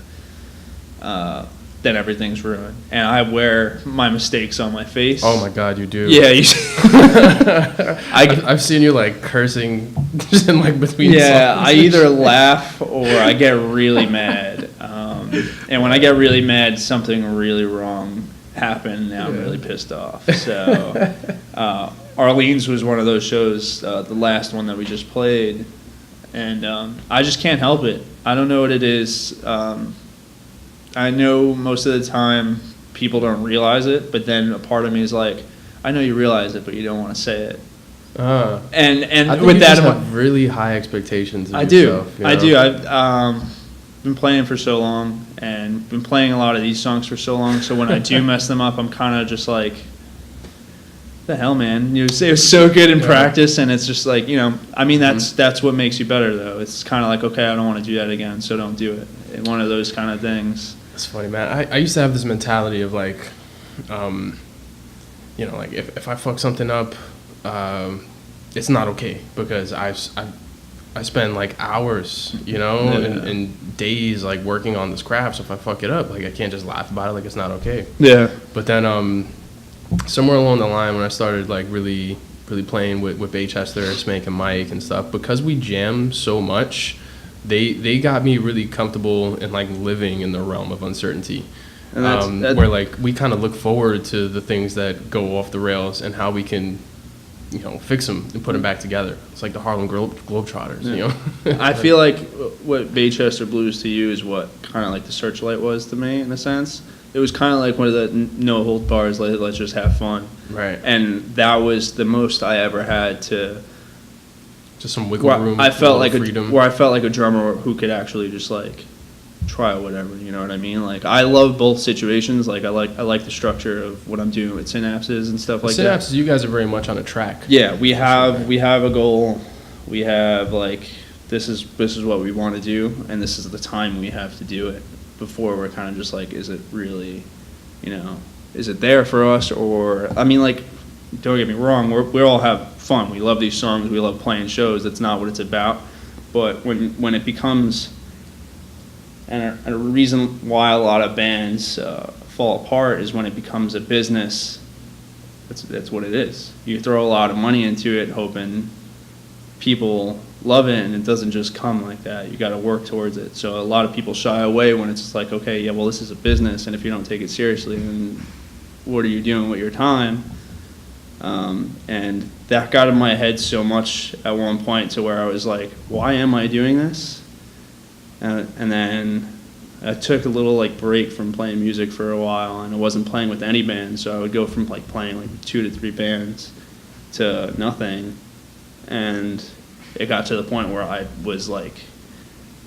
then everything's ruined. And I wear my mistakes on my face. Oh my God, you do. Yeah, I've seen you like cursing just in like between. Yeah, songs. I either laugh or I get really mad. And when I get really mad, something really wrong happened. Now I'm really pissed off. So Arlene's was one of those shows, the last one that we just played, and I just can't help it. I don't know what it is. I know most of the time people don't realize it, but then a part of me is like, I know you realize it, but you don't want to say it. And I think with you that, just have really high expectations. Of I yourself, do. You know? I do. I've been playing for so long, and been playing a lot of these songs for so long. So when I do mess them up, I'm kind of just like, the hell, man. You say it was so good in practice, and it's just like, you know. I mean, that's what makes you better, though. It's kind of like, okay, I don't want to do that again, so don't do it. And one of those kind of things. It's funny, man. I used to have this mentality of like, you know, like if I fuck something up, it's not okay because I spend like hours, you know, and days like working on this craft. So if I fuck it up, like I can't just laugh about it like it's not okay. Yeah. But then somewhere along the line when I started like really playing with Bay Chester, Smank, and Mike and stuff, because we jam so much, they got me really comfortable in like living in the realm of uncertainty. And where like we kind of look forward to the things that go off the rails and how we can, you know, fix them and put them back together. It's like the Harlem Globetrotters, you know. I feel like what Baychester Blues to you is what kind of like the Searchlight was to me, in a sense. It was kind of like one of the no hold bars, like, let's just have fun. Right. And that was the most I ever had to. Just some wiggle room. I felt like freedom. where I felt like a drummer who could actually just like try whatever, you know what I mean? Like I love both situations. Like I like the structure of what I'm doing with Synapses and stuff like that. Synapses, you guys are very much on a track. Yeah, we have a goal. We have like this is what we want to do, and this is the time we have to do it. Before we're kind of just like, is it really, you know, is it there for us? Or I mean, like, don't get me wrong, we all have fun. We love these songs. We love playing shows. That's not what it's about. But when it becomes, and a reason why a lot of bands fall apart is when it becomes a business. That's what it is. You throw a lot of money into it, hoping people love it, and it doesn't just come like that. You got to work towards it. So a lot of people shy away when it's just like, okay, yeah, well, this is a business, and if you don't take it seriously, then what are you doing with your time? And that got in my head so much at one point to where I was like, why am I doing this? And then I took a little like break from playing music for a while, and I wasn't playing with any bands, so I would go from like playing like 2 to 3 bands to nothing, and it got to the point where I was like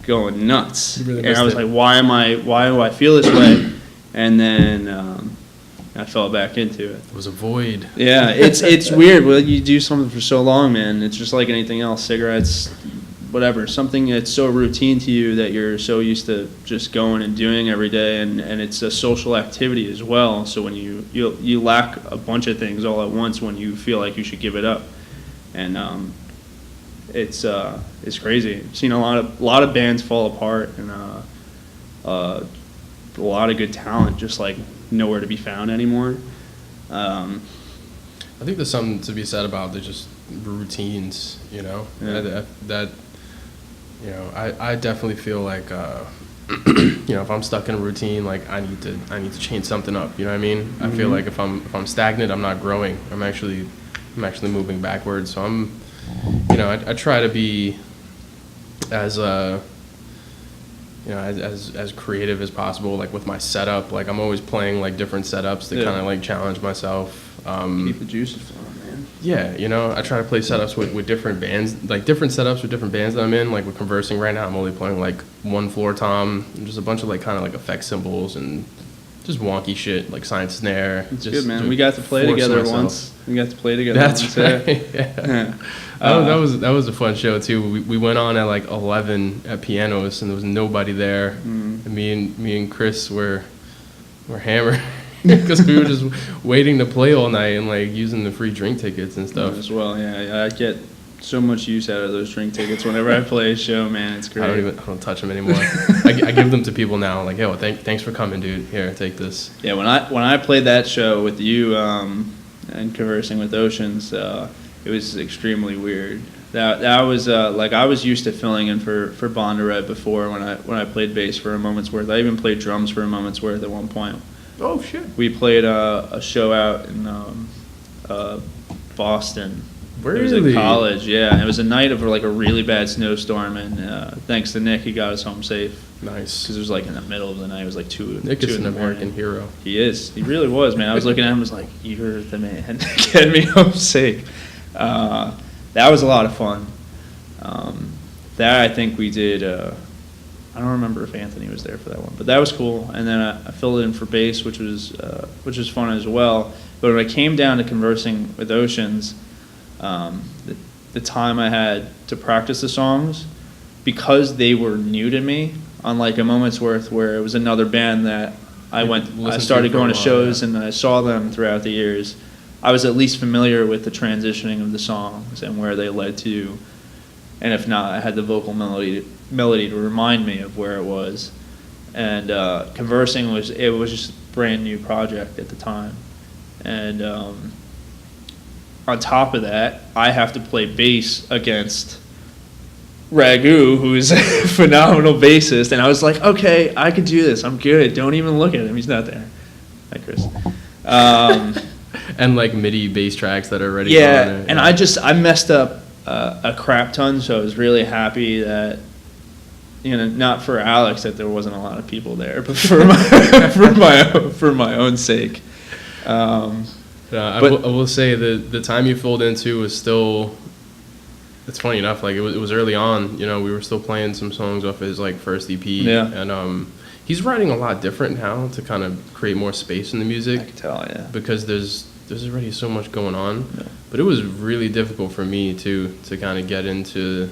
going nuts, really and I was like, why do I feel this way? And then I fell back into it. It was a void. Yeah, it's weird. Well, you do something for so long, man. It's just like anything else, cigarettes, whatever. Something that's so routine to you that you're so used to just going and doing every day, and it's a social activity as well. So when you lack a bunch of things all at once when you feel like you should give it up, and it's crazy. I've seen a lot of bands fall apart, and a lot of good talent just like nowhere to be found anymore. I think there's something to be said about the just routines, you know. Yeah. That you know, I definitely feel like you know, if I'm stuck in a routine, like I need to change something up. You know what I mean? I feel like if I'm stagnant, I'm not growing. I'm actually moving backwards. So you know, I try to be as you know, as creative as possible, like with my setup. Like I'm always playing like different setups to kind of like challenge myself. Keep the juices flowing, man. Yeah, you know, I try to play setups with different bands, like different setups with different bands that I'm in. Like with Conversing right now, I'm only playing like one floor tom, and just a bunch of like kind of like effect symbols and just wonky shit like science snare. It's good, man. We got to play together once. That's right. Yeah. That was a fun show too. We went on at like 11 at pianos, and there was nobody there. And me and Chris were hammered because we were just waiting to play all night and like using the free drink tickets and stuff. As well, yeah. I get so much use out of those drink tickets whenever I play a show, man. It's great. I don't touch them anymore. I give them to people now. Like, yo, thanks for coming, dude. Here, take this. Yeah, when I played that show with you and Conversing with Oceans, it was extremely weird. That was like I was used to filling in for Bonnaroo before when I played bass for a moment's worth. I even played drums for a moment's worth at one point. Oh shit! We played a show out in Boston. Really? It was in college, yeah. It was a night of like a really bad snowstorm, and thanks to Nick, he got us home safe. Nice. Because it was like in the middle of the night. It was like 2 Nick is in an the American morning. hero. He is. He really was, man. I was looking at him and was like, you're the man. Get me home safe. That was a lot of fun. That I think we did. I don't remember if Anthony was there for that one, but that was cool. And then I filled in for bass, which was fun as well. But when I came down to Conversing with Oceans, the time I had to practice the songs, because they were new to me, unlike a moment's worth where it was another band that I started going to shows and I saw them throughout the years. I was at least familiar with the transitioning of the songs and where they led to, and if not, I had the vocal melody to remind me of where it was. And Conversing was just a brand new project at the time, and on top of that, I have to play bass against Raghu, who is a phenomenal bassist, and I was like, okay, I could do this. I'm good. Don't even look at him. He's not there. Hi, Chris. And like MIDI bass tracks that are ready. Yeah, and I messed up a crap ton, so I was really happy that, you know, not for Alex that there wasn't a lot of people there, but for my own sake. I will say the time you filled into was still. It's funny enough, like it was early on. You know, we were still playing some songs off his like first EP. Yeah. And he's writing a lot different now to kind of create more space in the music. I can tell, yeah. Because there's already so much going on. Yeah. But it was really difficult for me to kind of get into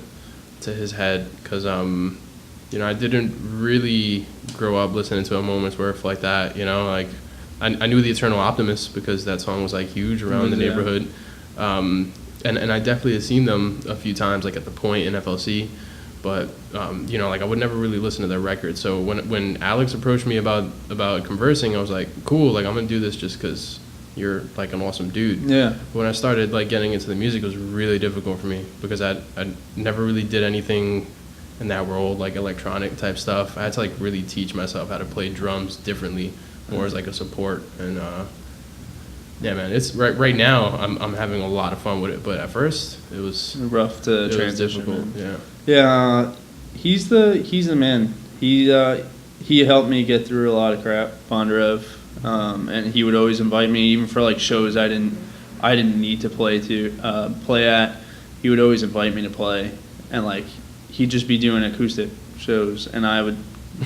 his head because you know, I didn't really grow up listening to a moment's worth like that. You know, like I knew The Eternal Optimist because that song was like huge around the neighborhood. And I definitely had seen them a few times, like at the Point in FLC, but you know, like I would never really listen to their records. So when Alex approached me about Conversing, I was like, cool, like I'm gonna do this just because you're like an awesome dude. Yeah. When I started like getting into the music, it was really difficult for me because I never really did anything in that world, like electronic type stuff. I had to like really teach myself how to play drums differently, more as like a support. And yeah, man, it's right now. I'm having a lot of fun with it, but at first it was rough to transition. Difficult, yeah. Yeah, he's the man. He helped me get through a lot of crap, Bonnaroo, and he would always invite me, even for like shows I didn't need to play at. He would always invite me to play, and like he'd just be doing acoustic shows, and I would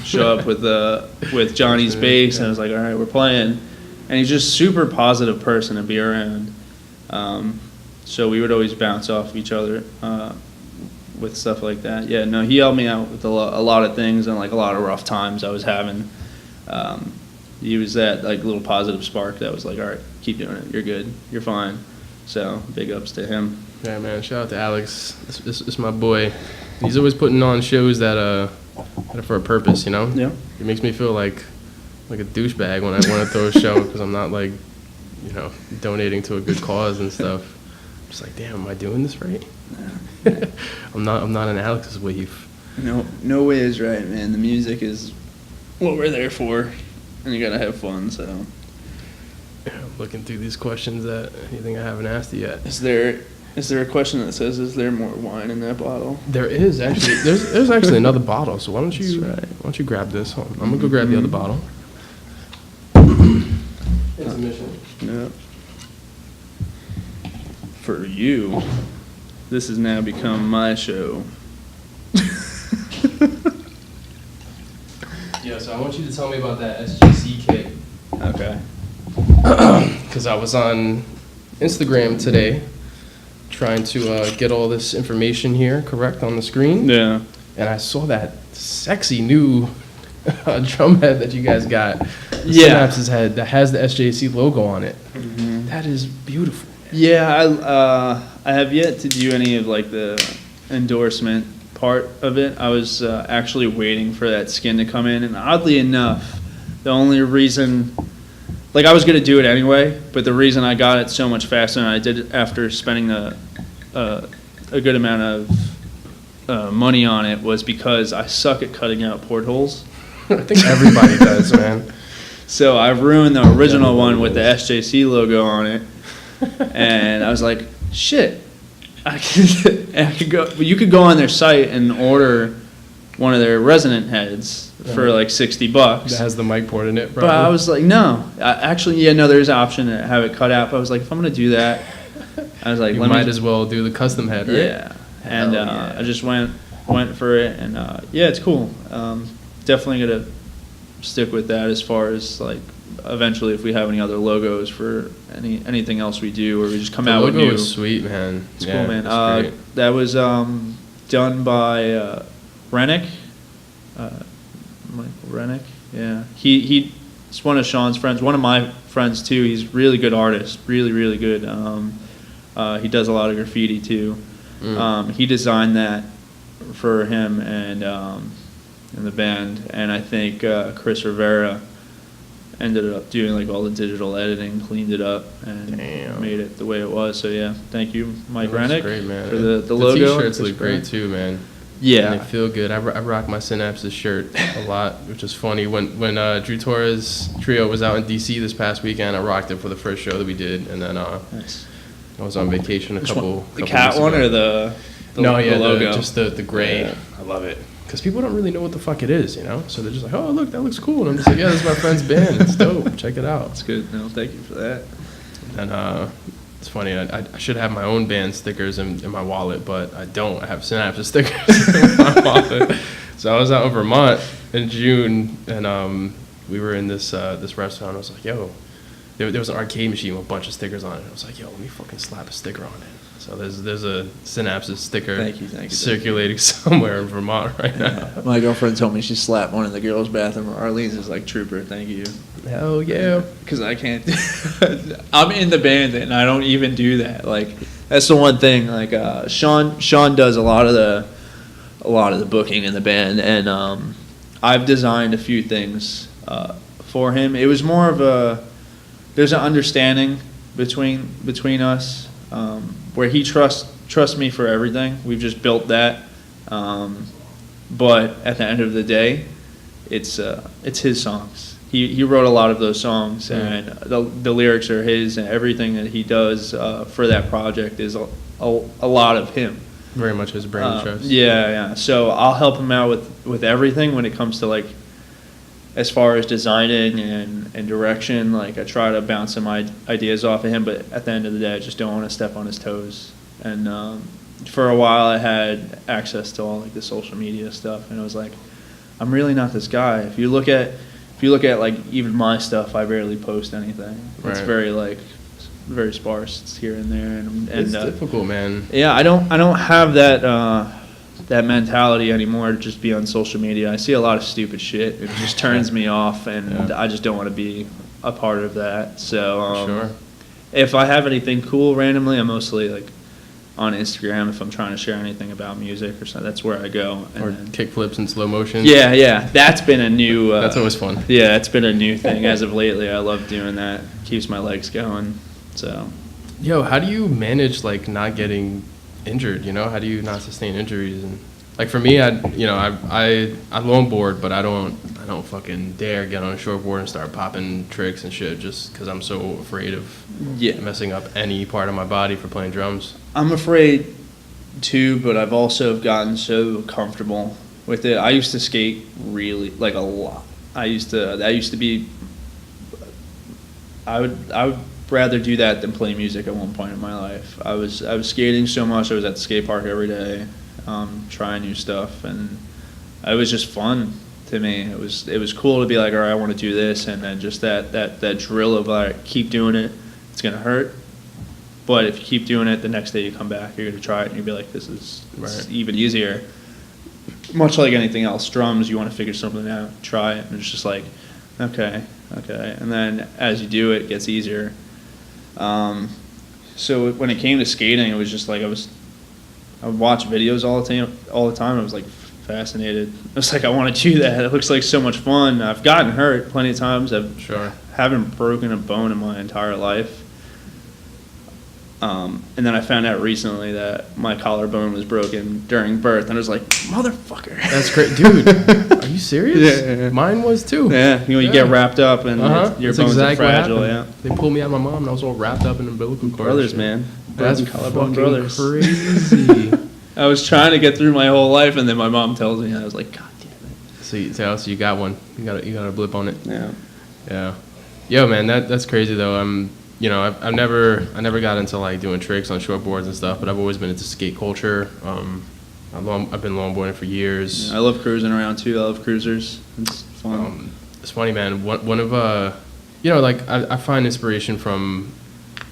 show up with Johnny's bass, and I was like, all right, we're playing. And he's just super positive person to be around. So we would always bounce off each other with stuff like that. Yeah, no, he helped me out with a lot of things and like a lot of rough times I was having. He was that like little positive spark that was like, all right, keep doing it. You're good. You're fine. So big ups to him. Yeah, man. Shout out to Alex. This is my boy. He's always putting on shows that are for a purpose, you know? Yeah. It makes me feel like like a douchebag when I want to throw a show because I'm not like, donating to a good cause and stuff. I'm just like, damn, am I doing this right? I'm not an Alex's wave. No way is right, man. The music is what we're there for, and you gotta have fun. So, I'm looking through these questions that you think I haven't asked you yet. Is there a question that says, "Is there more wine in that bottle?" There is actually. There's actually another bottle. So why don't you grab this? Hold on. I'm gonna go grab the other bottle. Intermission. No. For you, this has now become my show. Yeah, so I want you to tell me about that SJC kit. Okay. Because I was on Instagram today trying to get all this information here correct on the screen. Yeah. And I saw that sexy new drum head that you guys got. The Yeah. Synapses head that has the SJC logo on it. Mm-hmm. That is beautiful. Yeah, I have yet to do any of like the endorsement part of it. I was actually waiting for that skin to come in, and oddly enough, the only reason, like I was gonna do it anyway, but the reason I got it so much faster than I did after spending a good amount of money on it was because I suck at cutting out portholes. I think everybody does, man. So I ruined the original one with the SJC logo on it, and I was like, shit. I could go. You could go on their site and order one of their resonant heads for like $60. That has the mic port in it, But I was like, no. There's an option to have it cut out. But I was like, if I'm gonna do that, I was like, you might as well do the custom head, right? Yeah. And yeah. I just went for it, and yeah, it's cool. Definitely gonna stick with that as far as like eventually if we have any other logos for anything else we do, or we just come out with new. The logo is sweet, man. It's cool, man. That was done by Rennick, Michael Rennick. Yeah, he's one of Sean's friends. One of my friends too. He's a really good artist. Really, really good. He does a lot of graffiti too. He designed that for him and the band, and I think Chris Rivera ended up doing like all the digital editing, cleaned it up, and made it the way it was. So yeah, thank you, Mike Rennick, great, man. for the logo. The t-shirts look great too, man. Yeah, and they feel good. I rock my Synapses shirt a lot, which is funny. When Drew Torres Trio was out in DC this past weekend, I rocked it for the first show that we did, and then nice. I was on vacation a couple. The cat one or the logo? Just the gray. Yeah. I love it. Because people don't really know what the fuck it is, So they're just like, oh, look, that looks cool. And I'm just like, yeah, this is my friend's band. It's dope. Check it out. It's good. No, thank you for that. And it's funny. I should have my own band stickers in my wallet, but I don't. I have Synapses stickers in my wallet. So I was out in Vermont in June, and we were in this restaurant. I was like, yo, there was an arcade machine with a bunch of stickers on it. I was like, yo, let me fucking slap a sticker on it. So there's a Synapses sticker circulating somewhere in Vermont right now. Yeah. My girlfriend told me she slapped one in the girls' bathroom. Arlene's is like, trooper, thank you. Hell yeah. Because I can't. I'm in the band and I don't even do that. Like, that's the one thing. Like, Sean does a lot of the booking in the band, and I've designed a few things for him. It was more of there's an understanding between us. Where he trusts me for everything. We've just built that. But at the end of the day, it's his songs. He wrote a lot of those songs, and the lyrics are his, and everything that he does for that project is a lot of him. Very much his brain trust. Yeah. So I'll help him out with everything when it comes to like, as far as designing and direction. Like, I try to bounce some ideas off of him, but at the end of the day, I just don't want to step on his toes. And for a while, I had access to all like the social media stuff, and I was like, I'm really not this guy. If you look at like even my stuff, I barely post anything. It's very sparse. It's here and there, and it's difficult, man. Yeah, I don't have that mentality anymore to just be on social media. I see a lot of stupid shit. It just turns me off, and I just don't want to be a part of that. So sure. If I have anything cool randomly, I'm mostly like on Instagram if I'm trying to share anything about music or something. That's where I go. And Or kickflips in slow motion. yeah. That's been a new. That's always fun. Yeah, it's been a new thing as of lately. I love doing that. Keeps my legs going. So. Yo, how do you manage like not getting injured? You know, how do you not sustain injuries? And like for me, I longboard, but I don't fucking dare get on a shortboard and start popping tricks and shit just because I'm so afraid of messing up any part of my body for playing drums. I'm afraid too, but I've also gotten so comfortable with it. I used to skate really like a lot. I would rather do that than play music at one point in my life. I was skating so much. I was at the skate park every day, trying new stuff, and it was just fun to me. It was cool to be like, all right, I want to do this, and then just that drill of like, keep doing it. It's gonna hurt, but if you keep doing it, the next day you come back, you're gonna try it, and you'll be like, this is even easier. Much like anything else, drums, you want to figure something out, try it, and it's just like, okay, and then as you do it, it gets easier. So when it came to skating, it was just like I would watch videos all the time. I was like fascinated. I was like, I want to do that. It looks like so much fun. I've gotten hurt plenty of times. Haven't broken a bone in my entire life. And then I found out recently that my collarbone was broken during birth, and I was like, motherfucker. That's great, dude. Are you serious? Yeah. Mine was too. Yeah, you get wrapped up and your bones are fragile. Yeah. They pulled me out of my mom, and I was all wrapped up in umbilical cord. Brothers, man. That's collarbone fucking brothers. Crazy. I was trying to get through my whole life, and then my mom tells me, and I was like, God damn it. So you got one. You got a blip on it. Yeah. Yo, man, that's crazy though. I've never got into like doing tricks on shortboards and stuff, but I've always been into skate culture. I've been longboarding for years. Yeah, I love cruising around too. I love cruisers. It's fun. It's funny, man. One of like I find inspiration from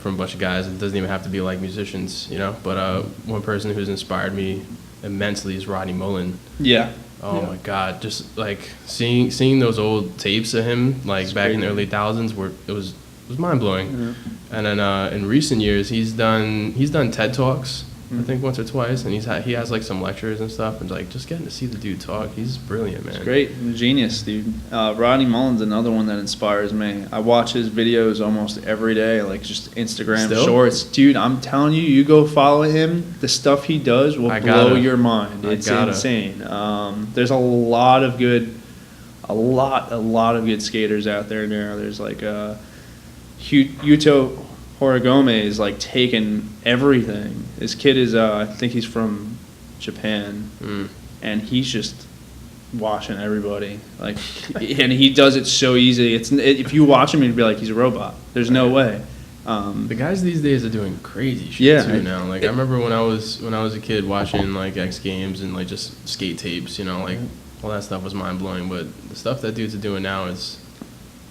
a bunch of guys. It doesn't even have to be like musicians, But one person who's inspired me immensely is Rodney Mullen. Yeah. Oh my God! Just like seeing those old tapes of him, like it's back in the early thousands, it was mind blowing. Mm-hmm. And then in recent years, he's done TED Talks. I think once or twice, and he has like some lectures and stuff, and like just getting to see the dude talk, he's brilliant, man. It's great, genius, dude. Rodney Mullen's another one that inspires me. I watch his videos almost every day, like just Instagram shorts, dude. I'm telling you, you go follow him. The stuff he does will blow your mind. It's insane. There's a lot of good skaters out there now. There's like Yuto Horigome is like taking everything. This kid is, I think he's from Japan, and he's just washing everybody. Like, and he does it so easy. If you watch him, you'd be like, he's a robot. There's no way. The guys these days are doing crazy shit too now. Like I remember when I was a kid watching like X Games and like just skate tapes. Like all that stuff was mind blowing. But the stuff that dudes are doing now is.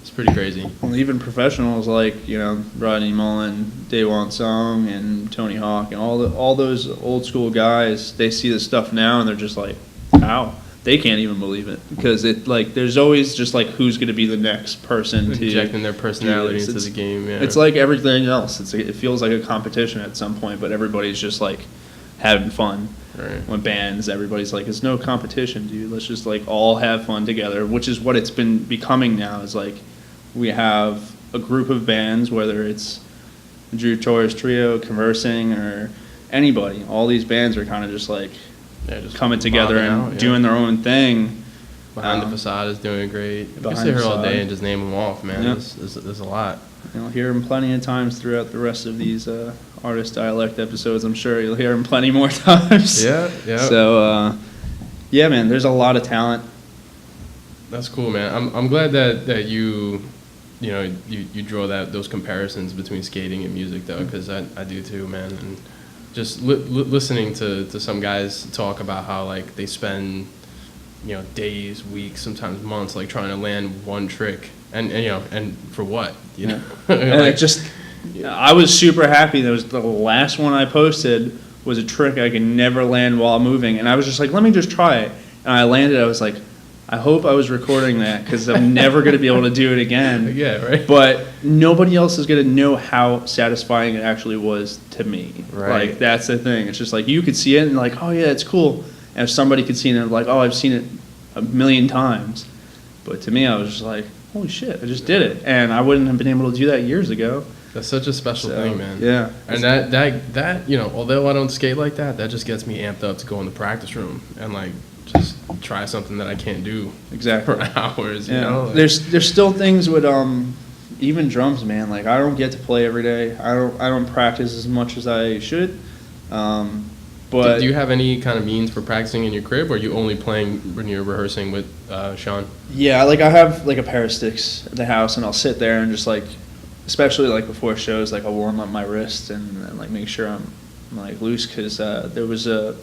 It's pretty crazy. Well, even professionals like Rodney Mullen, Daewon Song, and Tony Hawk, and all those old school guys. They see this stuff now and they're just like, "How?" They can't even believe it because there's always just like who's going to be the next person to injecting their personality into the game. Yeah, it's like everything else. It feels like a competition at some point, but everybody's just like having fun. Right. When bands, everybody's like, it's no competition, dude. Let's just like all have fun together, which is what it's been becoming now. Is like we have a group of bands, whether it's Drew Torres Trio, Conversing, or anybody. All these bands are kind of just like just coming together and doing their own thing. Behind the Facade is doing great. You can sit here all day and just name them off, man. Yeah. There's a lot. You'll hear them plenty of times throughout the rest of these Artist Dialect episodes. I'm sure you'll hear them plenty more times. Yeah. So, yeah, man, there's a lot of talent. That's cool, man. I'm glad that you draw those comparisons between skating and music, though, because I do too, man. And just listening to some guys talk about how like they spend days, weeks, sometimes months like trying to land one trick, and for what, And I was super happy. That was the last one I posted was a trick I could never land while moving, and I was just like, let me just try it, and I landed. I was like, I hope I was recording that because I'm never going to be able to do it again. Yeah, right. But nobody else is going to know how satisfying it actually was to me. Right. Like, that's the thing. It's just like you could see it and like, oh, yeah, it's cool. And if somebody could see it and like, oh, I've seen it a million times. But to me, I was just like, holy shit, I just did it. And I wouldn't have been able to do that years ago. That's such a special thing, man. Yeah. And that you know, although I don't skate like that, that just gets me amped up to go in the practice room and like just try something that I can't do Exactly. for hours. Yeah. You know, like, There's still things with even drums, man. Like I don't get to play every day. I don't practice as much as I should. But do you have any kind of means for practicing in your crib, or are you only playing when you're rehearsing with Sean? yeah, like I have like a pair of sticks at the house, and I'll sit there and just like, especially like before shows, like I'll warm up my wrist and like make sure I'm like loose because there was a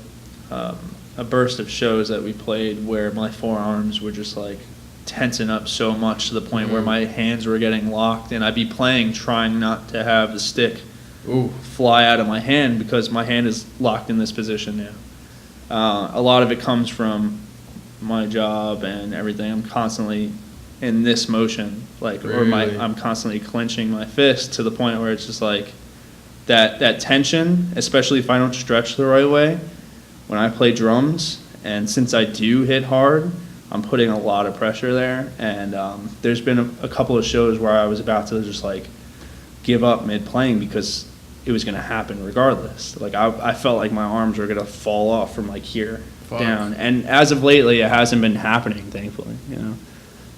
burst of shows that we played where my forearms were just like tensing up so much to the point where my hands were getting locked, and I'd be playing trying not to have the stick fly out of my hand because my hand is locked in this position now. A lot of it comes from my job and everything. I'm constantly in this motion, like, Really? I'm constantly clenching my fist to the point where it's just like that tension, especially if I don't stretch the right way when I play drums. And since I do hit hard, I'm putting a lot of pressure there. And there's been a couple of shows where I was about to just like give up mid-playing because it was going to happen regardless. Like I felt like my arms were going to fall off from like here down. And as of lately, it hasn't been happening, thankfully, you know.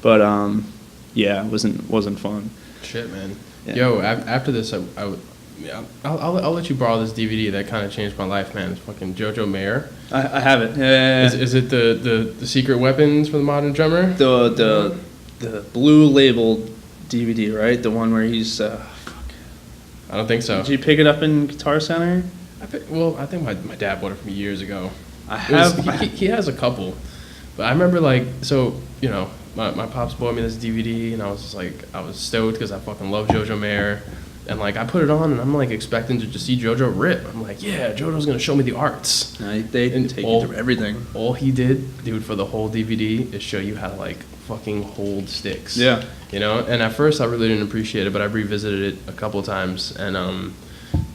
But yeah, it wasn't fun. Shit, man. Yeah. Yo, after this, I'll let you borrow this DVD that kind of changed my life, man. It's fucking JoJo Mayer. I have it. Is it the secret weapons for the modern drummer? The blue labeled DVD, right? The one where he's. I don't think so. Did you pick it up in Guitar Center? I think my dad bought it from me years ago. He has a couple, but I remember like, so you know, my pops bought me this DVD and I was just like, I was stoked because I fucking love JoJo Mayer, and like I put it on and I'm like expecting to just see JoJo rip. I'm like, yeah, JoJo's gonna show me the arts. No, they didn't take you through everything. All he did, dude, for the whole DVD is show you how to like fucking hold sticks. Yeah. You know, and at first I really didn't appreciate it, but I revisited it a couple of times, and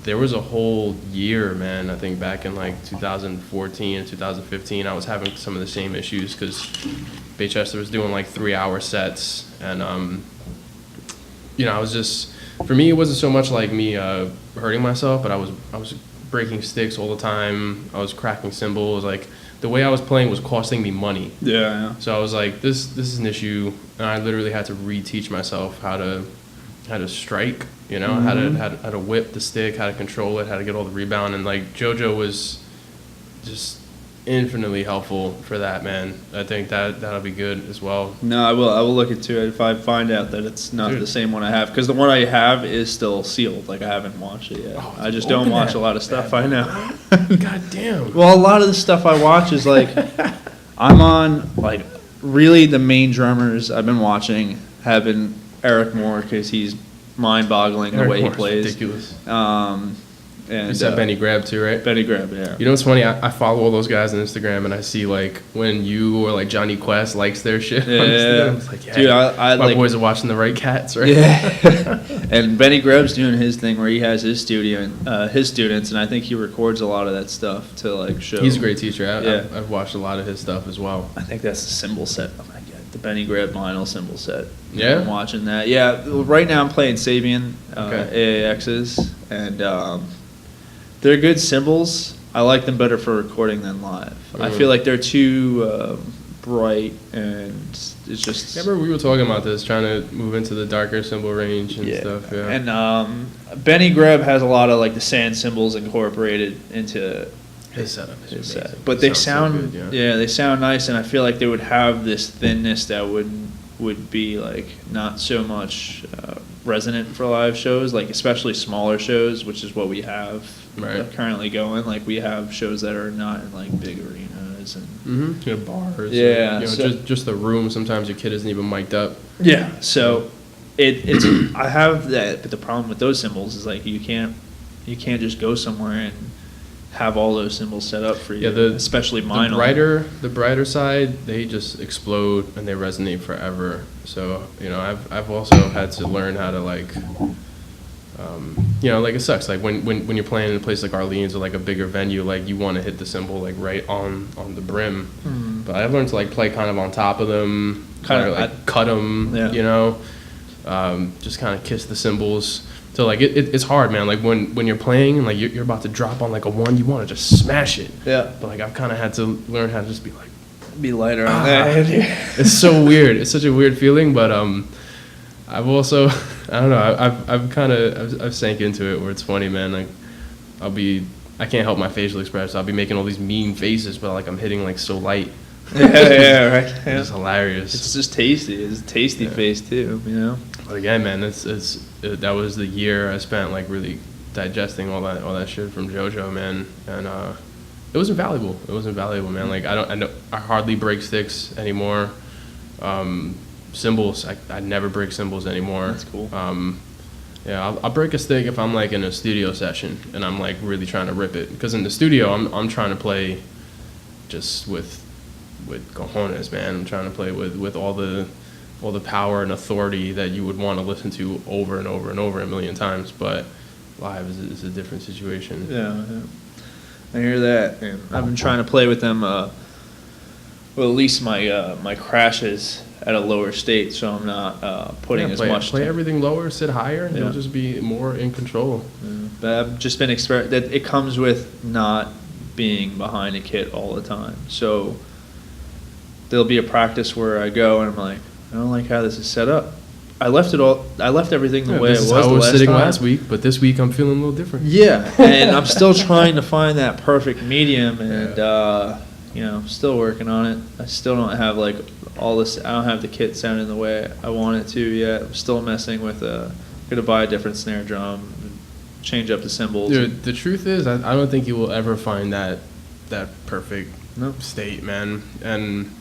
there was a whole year, man, I think back in like 2014 and 2015, I was having some of the same issues because Baychester was doing like 3-hour sets, and you know, I was just, for me, it wasn't so much like me hurting myself, but I was breaking sticks all the time. I was cracking cymbals. Like the way I was playing was costing me money. Yeah. So I was like, this is an issue, and I literally had to reteach myself how to strike, you know, how to whip the stick, how to control it, how to get all the rebound, and like JoJo was just infinitely helpful for that, man. I think that'll be good as well. No, I will look into it if I find out that it's not the same one I have, because the one I have is still sealed. Like I haven't watched it yet. I just don't watch a lot of stuff. I know. God damn. Well, a lot of the stuff I watch is like I'm on like really the main drummers I've been watching have been Eric Moore because he's mind-boggling the way he plays. Ridiculous. And You said Benny Grab too, right? Benny Grab, yeah. You know what's funny? I follow all those guys on Instagram, and I see like when you or like Johnny Quest likes their shit on Instagram. It's like, yeah, dude, I my like, boys are watching the right cats, right? Yeah. And Benny Grab's doing his thing where he has his studio, his students, and I think he records a lot of that stuff to like show. He's a great teacher. Yeah. I've watched a lot of his stuff as well. I think that's the cymbal set. Oh my god, the Benny Grab vinyl cymbal set. Yeah? I'm watching that. Yeah, right now I'm playing Sabian Okay. AAXs, and they're good cymbals. I like them better for recording than live. I feel like they're too bright, and it's just... Remember we were talking about this, trying to move into the darker cymbal range and stuff. Yeah. And Benny Greb has a lot of like the sand cymbals incorporated into His setup is his amazing. set. But they Sounds sound, so good, they sound nice, and I feel like they would have this thinness that would be like not so much resonant for live shows, like especially smaller shows, which is what we have currently going. Like we have shows that are not in like big arenas and You know, bars. Yeah, Or, you know, so- just the room. Sometimes your kid isn't even mic'd up. yeah. So it's I have that, but the problem with those cymbals is like you can't just go somewhere and have all those cymbals set up for you. Yeah, especially mine. The brighter side, they just explode and they resonate forever. So I've also had to learn how to like, like it sucks. Like when you're playing in a place like Orleans or like a bigger venue, like you want to hit the cymbal like right on the brim. Mm. But I've learned to like play kind of on top of them, kind of like cut them. Yeah. Just kind of kiss the cymbals. So like it's hard, man. Like when you're playing and like you're about to drop on like a one, you want to just smash it. Yeah. But like I've kind of had to learn how to just be lighter on that. It's so weird. It's such a weird feeling, but I've also I don't know. I've sank into it where it's funny, man. Like I can't help my facial expression. I'll be making all these mean faces, but like I'm hitting like so light. Yeah, right. Yeah. It's hilarious. It's just tasty. It's a tasty face too, But again, man, that was the year I spent like really digesting all that shit from JoJo, man, and it was invaluable. It was invaluable, man. Like I hardly break sticks anymore. Cymbals, I never break cymbals anymore. That's cool. I'll break a stick if I'm like in a studio session and I'm like really trying to rip it, because in the studio I'm trying to play just with cojones, man. I'm trying to play with all the power and authority that you would want to listen to over and over and over a million times. But live is a different situation. Yeah. I hear that. And I've been trying to play with them. Well, at least my crashes at a lower state, so I'm not putting as much. Play everything lower, sit higher, and you'll just be more in control. Yeah. But I've just been that it comes with not being behind a kit all the time. So there'll be a practice where I go and I'm like, I don't like how this is set up. I left everything the way it was. I was sitting time. last week, but this week I'm feeling a little different. Yeah, and I'm still trying to find that perfect medium, and still working on it. I still don't have like all this. I don't have the kit sounding the way I want it to yet. I'm still messing with. Gonna buy a different snare drum, change up the cymbals. Dude, the truth is, I don't think you will ever find that perfect state, man, and.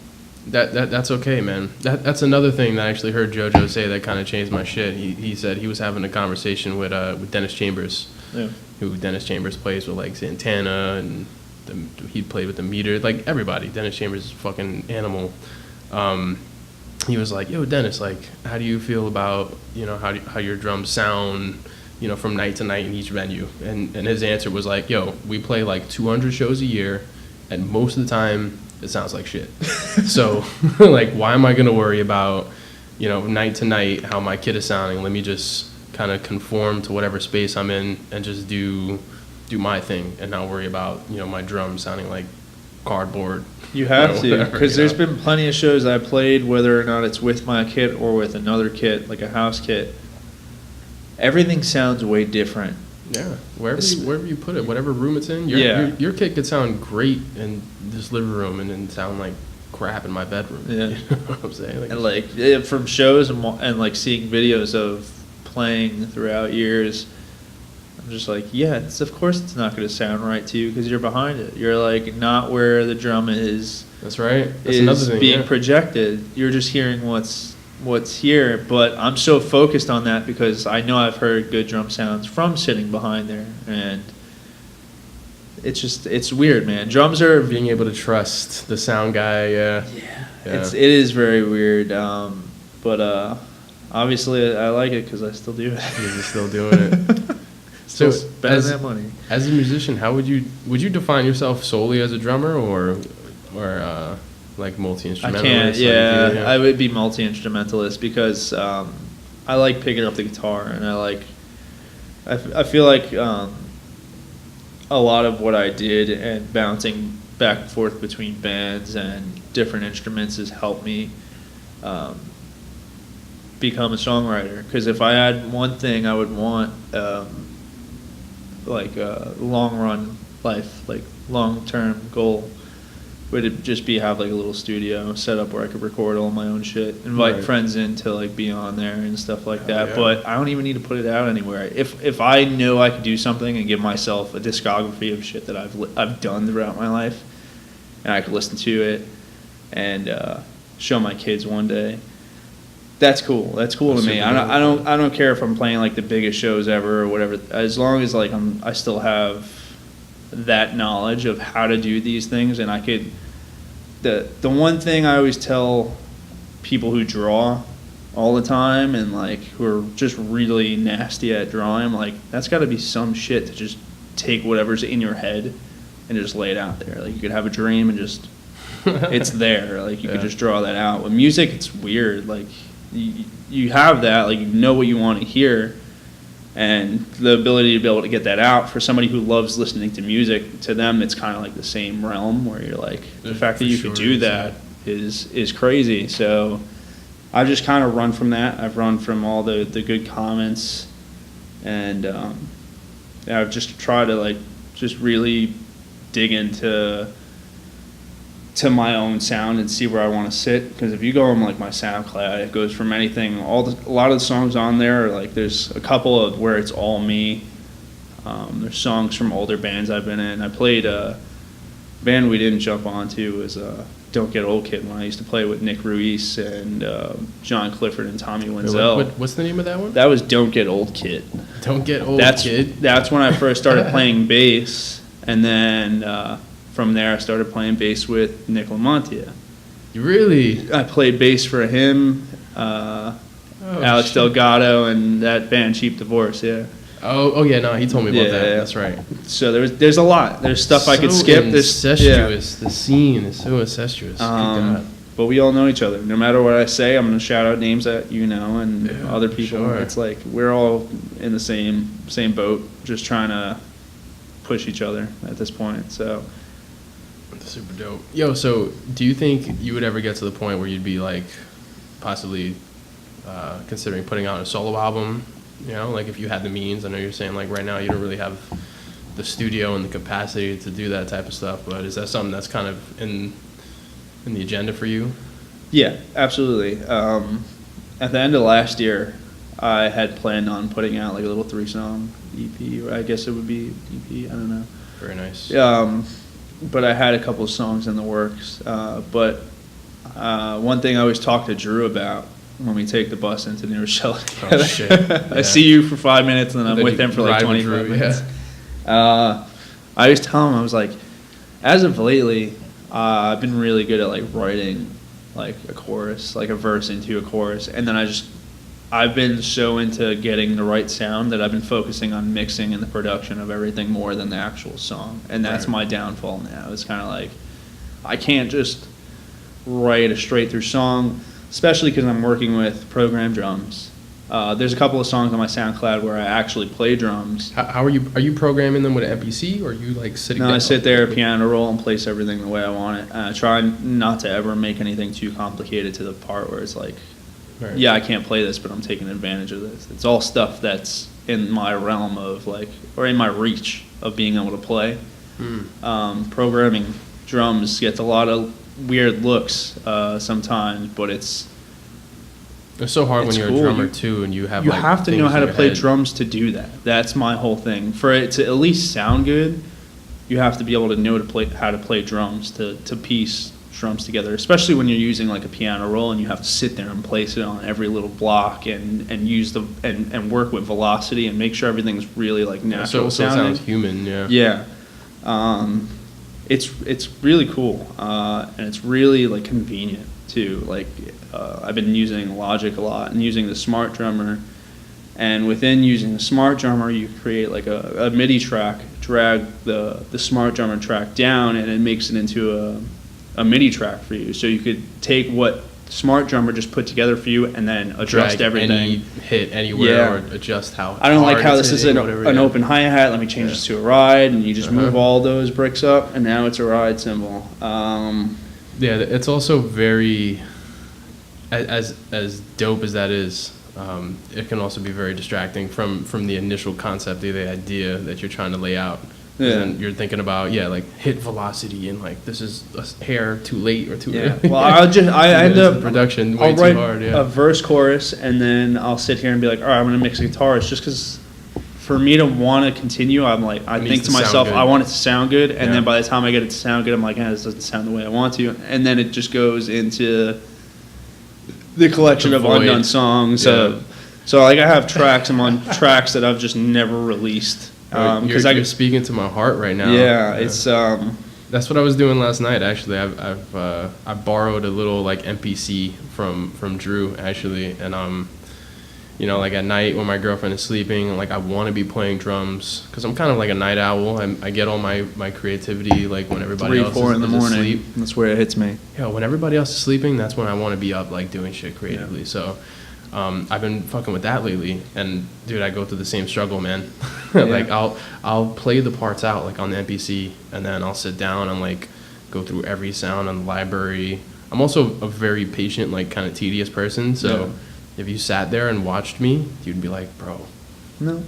That's okay, man. That's another thing that I actually heard JoJo say that kind of changed my shit. He said he was having a conversation with Dennis Chambers, who Dennis Chambers plays with like Santana, and he played with the Meter, like everybody. Dennis Chambers is a fucking animal. He was like, "Yo, Dennis, like, how do you feel about how your drums sound, from night to night in each venue?" And his answer was like, "Yo, we play like 200 shows a year, and most of the time." It sounds like shit. So, like, why am I going to worry about, night to night how my kit is sounding? Let me just kind of conform to whatever space I'm in and just do my thing and not worry about, my drum sounding like cardboard. You have to, because there's been plenty of shows I played, whether or not it's with my kit or with another kit, like a house kit. Everything sounds way different. Yeah, wherever you put it, whatever room it's in, your kit could sound great in this living room and then sound like crap in my bedroom. Yeah, you know what I'm saying? And from shows and like seeing videos of playing throughout years, I'm just like, of course it's not going to sound right to you because you're behind it. You're like not where the drum is. That's right. That's another thing. Being projected. You're just hearing what's here, but I'm so focused on that because I know I've heard good drum sounds from sitting behind there, and it's weird, man. Drums are being able to trust the sound guy. Yeah. It is very weird, but obviously I like it because I still do it. You're still doing it. So spending that money. As a musician, how would you define yourself solely as a drummer or like multi-instrumentalist? I can't. I would be multi-instrumentalist because I like picking up the guitar, and I feel like a lot of what I did and bouncing back and forth between bands and different instruments has helped me become a songwriter. Because if I had one thing I would want, like a long-run life, like long-term goal, would it just be have like a little studio set up where I could record all my own shit, invite friends in to like be on there and stuff like that. Yeah. But I don't even need to put it out anywhere. If I know I could do something and give myself a discography of shit that I've done throughout my life, and I could listen to it and show my kids one day, that's cool. That's cool to me. I don't care if I'm playing like the biggest shows ever or whatever. As long as like I still have that knowledge of how to do these things, and I could. The one thing I always tell people who draw all the time and like who are just really nasty at drawing, like that's got to be some shit to just take whatever's in your head and just lay it out there. Like you could have a dream and just it's there. Like you could just draw that out. With music, it's weird. Like you have that, like you know what you want to hear, and the ability to be able to get that out for somebody who loves listening to music, to them it's kind of like the same realm where you're like, the fact that you could do that is crazy. So I've just kind of run from that. I've run from all the good comments, and I've just tried to like just really dig into my own sound and see where I want to sit. Because if you go on like my SoundCloud, it goes from anything. A lot of the songs on there, like there's a couple of where it's all me. There's songs from older bands I've been in. I played a band we didn't jump onto was Don't Get Old Kid, when I used to play with Nick Ruiz and John Clifford and Tommy Winslow. What's the name of that one? That was Don't Get Old Kid. Don't Get Old Kid? That's when I first started playing bass, and then from there I started playing bass with Nick LaMontia. Really? I played bass for him, Alex shit. Delgado, and that band Cheap Divorce, yeah. Oh yeah, no, he told me about that. That's right. So there's a lot. There's stuff I could skip. Incestuous. The scene is so incestuous. Good God. But we all know each other. No matter what I say, I'm going to shout out names that you know and other people. Sure. It's like we're all in the same boat, just trying to push each other at this point. So super dope. Yo, so do you think you would ever get to the point where you'd be like possibly considering putting out a solo album? You know, like if you had the means. I know you're saying like right now you don't really have the studio and the capacity to do that type of stuff, but is that something that's kind of in the agenda for you? Yeah, absolutely. At the end of last year, I had planned on putting out like a little 3-song EP, or I guess it would be EP, I don't know. Very nice. But I had a couple of songs in the works. But one thing I always talk to Drew about when we take the bus into New Rochelle together. Oh, shit. Yeah. I see you for 5 minutes, and then I'm with him for like 25 minutes. I always tell him, I was like, as of lately, I've been really good at like writing like a chorus, like a verse into a chorus, and then I've been so into getting the right sound that I've been focusing on mixing and the production of everything more than the actual song, and that's my downfall now. It's kind of like I can't just write a straight through song, especially because I'm working with programmed drums. There's a couple of songs on my SoundCloud where I actually play drums. How are you programming them with an MPC, or are you like sitting down? No, I sit there, piano roll, and place everything the way I want it. I try not to ever make anything too complicated to the part where it's like, right. Yeah, I can't play this, but I'm taking advantage of this. It's all stuff that's in my realm of like, or in my reach of being able to play. Programming drums gets a lot of weird looks sometimes, but it's so hard when you're cool. A drummer too, and you have to know how to play drums to do that. That's my whole thing. For it to at least sound good, you have to be able to know how to play drums to piece drums together, especially when you're using like a piano roll and you have to sit there and place it on every little block and use and work with velocity and make sure everything's really like natural sounding. So it sounds human, yeah. It's really cool, and it's really like convenient too. Like I've been using Logic a lot and using the Smart Drummer, and within using the Smart Drummer, you create like a MIDI track, drag the Smart Drummer track down, and it makes it into a MIDI track for you. So you could take what Smart Drummer just put together for you and then adjust everything. Hit anywhere or adjust how I don't like how this is an open hi-hat. Let me change this to a ride, and you just move all those bricks up, and now it's a ride cymbal. It's also very, as dope as that is, it can also be very distracting from the initial concept, the idea that you're trying to lay out. Yeah. And you're thinking about like hit velocity and like this is a hair too late or too early. Well, I end up production I'll way write too hard. Yeah. A verse, chorus, and then I'll sit here and be like, all right, I'm gonna mix the guitars, just because for me to want to continue, I'm like, I think to myself, I want it to sound good, and then by the time I get it to sound good, I'm like, this doesn't sound the way I want to, and then it just goes into the collection of undone songs. So like I have tracks, I'm on tracks that I've just never released You're speaking to my heart right now. Yeah, it's that's what I was doing last night. Actually, I borrowed a little like MPC from Drew actually, and you know, like at night when my girlfriend is sleeping, like I want to be playing drums because I'm kind of like a night owl. I get all my creativity like when everybody else 3-4 in the morning. asleep. That's where it hits me. Yeah, when everybody else is sleeping, that's when I want to be up like doing shit creatively. Yeah. So I've been fucking with that lately, and dude, I go through the same struggle, man. Like I'll play the parts out like on the MPC, and then I'll sit down and like go through every sound on the library. I'm also a very patient, like kind of tedious person, so if you sat there and watched me, you'd be like, bro. No,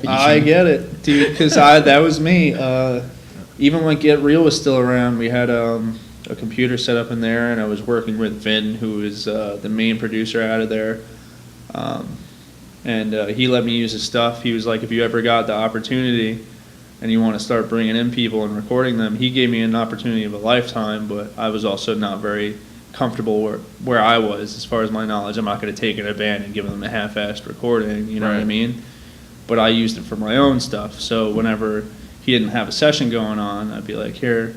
I get it, dude, because that was me. Even when Get Real was still around, we had a computer set up in there, and I was working with Vin, who is the main producer out of there. And he let me use his stuff. He was like, if you ever got the opportunity and you want to start bringing in people and recording them, he gave me an opportunity of a lifetime, but I was also not very comfortable where I was as far as my knowledge. I'm not going to take in a band and give them a half-assed recording, you know what I mean? But I used it for my own stuff. So whenever he didn't have a session going on, I'd be like, here,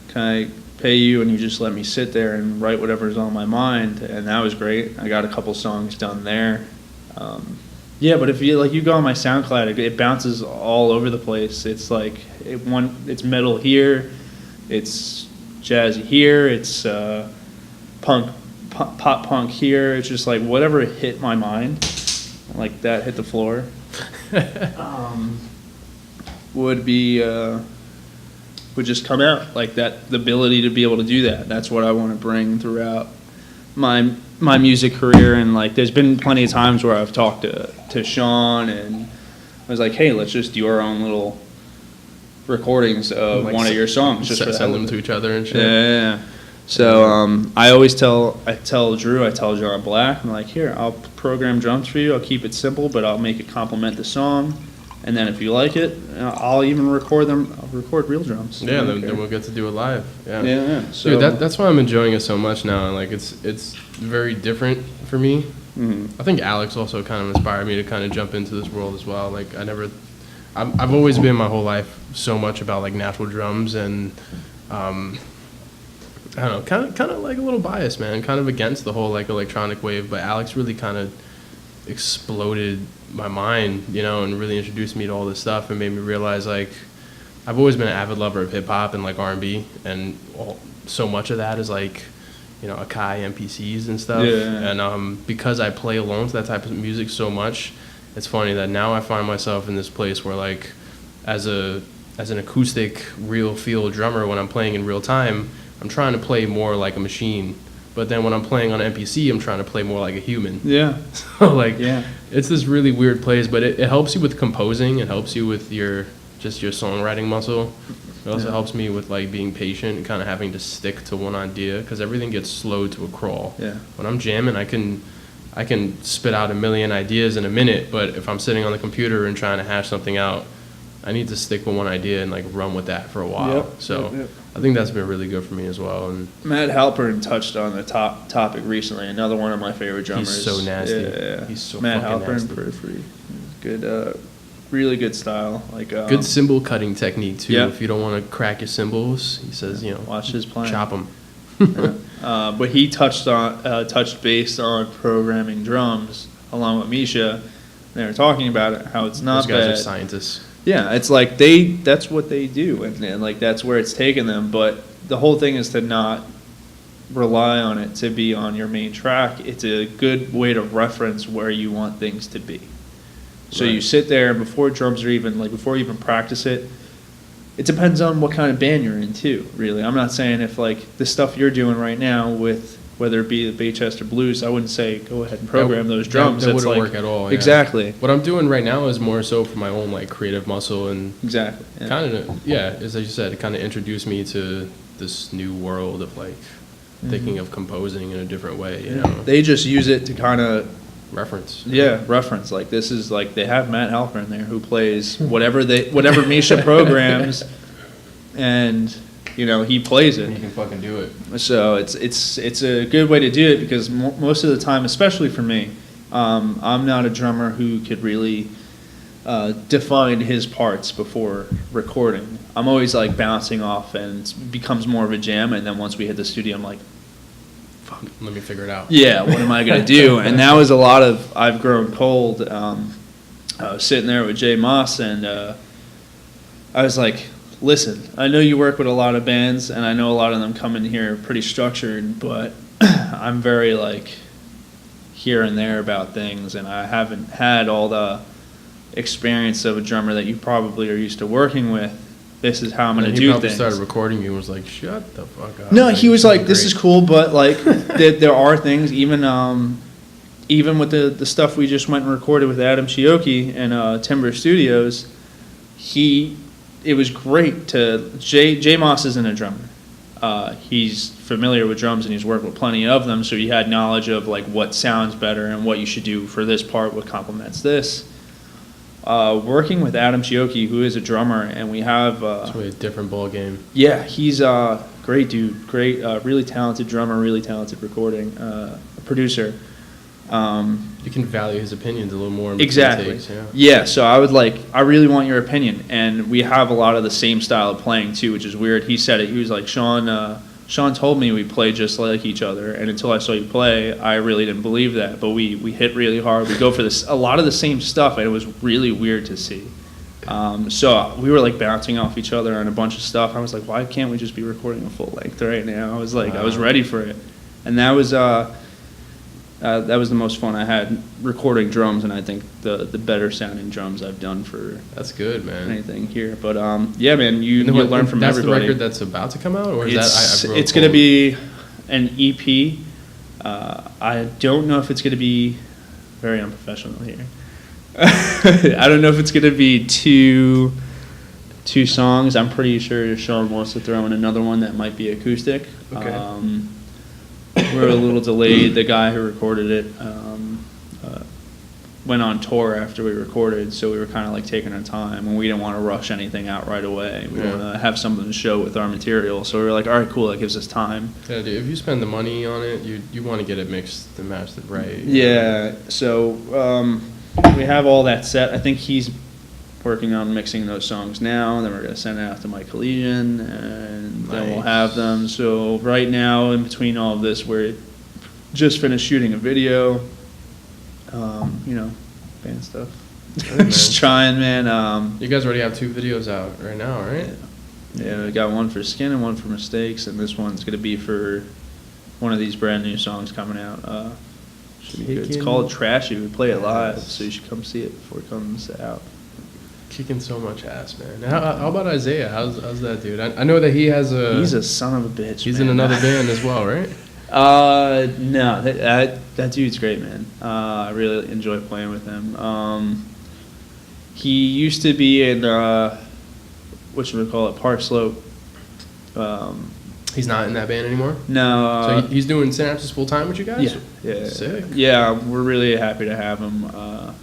can I pay you, and you just let me sit there and write whatever's on my mind, and that was great. I got a couple songs done there. Yeah, but if you go on my SoundCloud, it bounces all over the place. It's like it's metal here, it's jazzy here, it's pop punk here. It's just like whatever hit my mind, like that hit the floor, would just come out like that. The ability to be able to do that, that's what I want to bring throughout my music career. And like there's been plenty of times where I've talked to Sean, and I was like, hey, let's just do our own little recordings of like one of your songs, just send them to each other and shit. Yeah. So I always tell Drew, I tell John Black, I'm like, here, I'll program drums for you, I'll keep it simple, but I'll make it complement the song. And then if you like it, I'll even record real drums. Yeah, then we'll get to do it live. Yeah. So dude, that's why I'm enjoying it so much now. And like it's very different for me. Mm-hmm. I think Alex also kind of inspired me to kind of jump into this world as well. Like I've always been my whole life so much about like natural drums, and I don't know, kind of like a little biased, man, kind of against the whole like electronic wave. But Alex really kind of exploded my mind, you know, and really introduced me to all this stuff and made me realize like I've always been an avid lover of hip hop and like R&B, and so much of that is like, you know, Akai MPCs and stuff. Yeah. And because I play alone to that type of music so much, it's funny that now I find myself in this place where like as an acoustic real feel drummer, when I'm playing in real time, I'm trying to play more like a machine. But then when I'm playing on MPC, I'm trying to play more like a human. Yeah. So like, it's this really weird place, but it helps you with composing. It helps you with your songwriting muscle. It also helps me with like being patient and kind of having to stick to one idea, because everything gets slowed to a crawl. Yeah. When I'm jamming, I can spit out a million ideas in a minute, but if I'm sitting on the computer and trying to hash something out, I need to stick with one idea and like run with that for a while. Yep. So Yep. I think that's been really good for me as well. And Matt Halpern touched on the topic recently. Another one of my favorite drummers. he's so nasty. Yeah. He's so Matt fucking Halpern, nasty. Periphery. Good, really good style. Like Good cymbal cutting technique too. Yeah. If you don't want to crack your cymbals, he says, you know, watch his playing. chop them. But he touched base on programming drums along with Misha. They were talking about it, how it's not Those guys bad. are scientists. Yeah, it's like that's what they do, and like that's where it's taken them. But the whole thing is to not rely on it to be on your main track. It's a good way to reference where you want things to be. So you sit there, and before drums are even, like before you even practice it, it depends on what kind of band you're in too, really. I'm not saying if like the stuff you're doing right now with whether it be the Baychester Blues, I wouldn't say go ahead and program those drums. That wouldn't work at all. Yeah. Exactly. What I'm doing right now is more so for my own like creative muscle, and exactly kind of as you said, it kind of introduced me to this new world of like thinking of composing in a different way. You know, they just use it to kind of reference. Yeah, reference. Like this is like they have Matt Halpern there who plays whatever Misha programs, and you know he plays it. And he can fucking do it. So it's a good way to do it, because most of the time, especially for me, I'm not a drummer who could really define his parts before recording. I'm always like bouncing off, and it becomes more of a jam. And then once we hit the studio, I'm like, "Fuck, Let me figure it out. yeah, what am I gonna do?" And that was a lot of I've Grown Cold. I was sitting there with Jay Moss, and I was like, "Listen, I know you work with a lot of bands, and I know a lot of them come in here pretty structured, but I'm very like here and there about things, and I haven't had all the experience of a drummer that you probably are used to working with. This is how I'm going to do He probably things." started recording you and was like, "Shut the fuck up." No, Like, he was this like, "This is great." cool, but like there are things, even with the stuff we just went and recorded with Adam Chioki and Timber Studios, it was great to Jay Moss isn't a drummer. He's familiar with drums and he's worked with plenty of them, so he had knowledge of like what sounds better and what you should do for this part, what complements this. Working with Adam Chioki, who is a drummer, and we have It's really a different ball game. yeah, he's a great dude, great, really talented drummer, really talented recording producer. You can value his opinions a little more. In between Exactly. takes, yeah. Yeah, so I really want your opinion, and we have a lot of the same style of playing too, which is weird. He said it. He was like, Sean told me we play just like each other, and until I saw you play, I really didn't believe that. But we hit really hard. We go for a lot of the same stuff, and it was really weird to see. So we were like bouncing off each other on a bunch of stuff. I was like, why can't we just be recording a full length right now? I was like, I was ready for it, and that was the most fun I had recording drums, and I think the better sounding drums I've done for That's good, man. anything here. But yeah, man, you And learn from that's everybody. the record that's about to come out, or is It's going to be an EP. I don't know if it's going to be very unprofessional here. I don't know if it's going to be two songs. I'm pretty sure Sean wants to throw in another one that might be acoustic. Okay. We're a little delayed. The guy who recorded it went on tour after we recorded, so we were kind of like taking our time, and we didn't want to rush anything out right away. We want to have something to show with our material, so we were like, all right, cool, that gives us time. Yeah, dude, if you spend the money on it, you want to get it mixed and mastered right. Yeah, so we have all that set. I think he's working on mixing those songs now, and then we're going to send it out to Mike Collegian, and then we'll have them. So right now, in between all of this, we're just finished shooting a video, band stuff. Good, Just trying, man. You guys already have 2 videos out right now, right? Yeah, we got one for Skin and one for Mistakes, and this one's going to be for one of these brand new songs coming out. Should be good. It's called Trashy. We play it live, so you should come see it before it comes out. Kicking so much ass, man. How about Isaiah? How's that dude? I know that he has a. He's a son of a bitch. He's man. in another band as well, right? No, that dude's great, man. I really enjoy playing with him. He used to be in Park Slope. He's not in that band anymore. No. So he's doing Synapses full time with you guys. Yeah. Sick. Yeah, we're really happy to have him.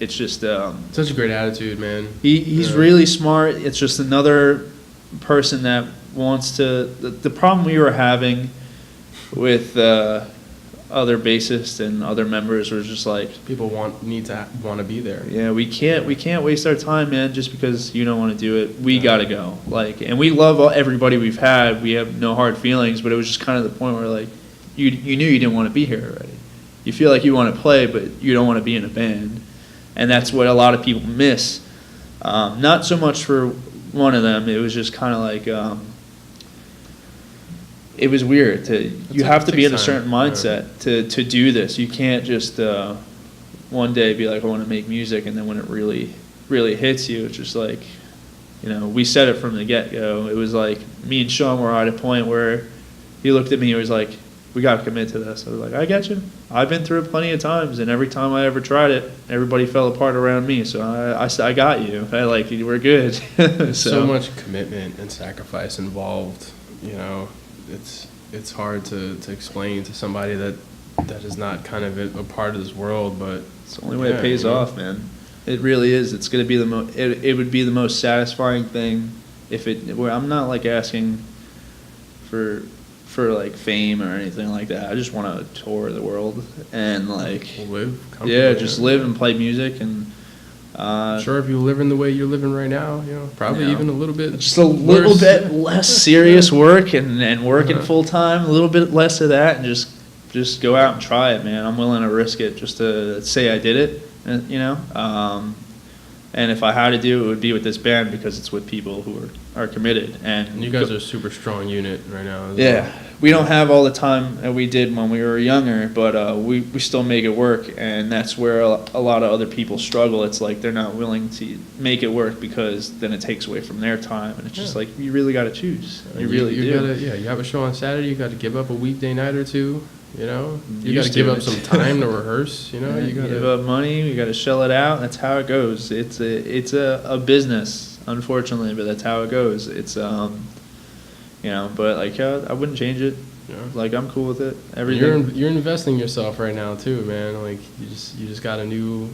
It's just Such a great attitude, man. he's really smart. It's just another person that wants to. The problem we were having with other bassists and other members was just like People want to be there. yeah, we can't waste our time, man, just because you don't want to do it. We gotta go. Like, and we love everybody we've had. We have no hard feelings, but it was just kind of the point where like you knew you didn't want to be here already. You feel like you want to play, but you don't want to be in a band, and that's what a lot of people miss. Not so much for one of them. It was just kind of like it was weird. You have to be in a certain mindset to do this. You can't just one day be like, I want to make music, and then when it really, really hits you, it's just like, we said it from the get-go. It was like me and Sean were at a point where he looked at me and was like, we got to commit to this. I was like, I get you. I've been through it plenty of times, and every time I ever tried it, everybody fell apart around me. So I got you. We're good. So much commitment and sacrifice involved. It's hard to explain to somebody that is not kind of a part of this world, but it's the only way it pays off, man. It really is. It's going to be it would be the most satisfying thing where I'm not like asking for like fame or anything like that. I just want to tour the world and like live. Yeah, just live and play music and Sure, if you live in the way you're living right now, probably even a little bit. Just a little worse. bit less serious work and working full time, a little bit less of that, and just go out and try it, man. I'm willing to risk it just to say I did it, and if I had to do it, it would be with this band because it's with people who are committed. And you guys are a super strong unit right now. Yeah. We don't have all the time that we did when we were younger, but we still make it work, and that's where a lot of other people struggle. It's like they're not willing to make it work because then it takes away from their time, and it's just like you really got to choose. You really do. You have a show on Saturday. You got to give up a weekday night or two. You got to give give up some time to rehearse. You got to give up money. You got to shell it out. That's how it goes. It's a business, unfortunately, but that's how it goes. It's but like I wouldn't change it. Yeah. Like I'm cool with it. Everything. You're investing yourself right now too, man. Like you just got a new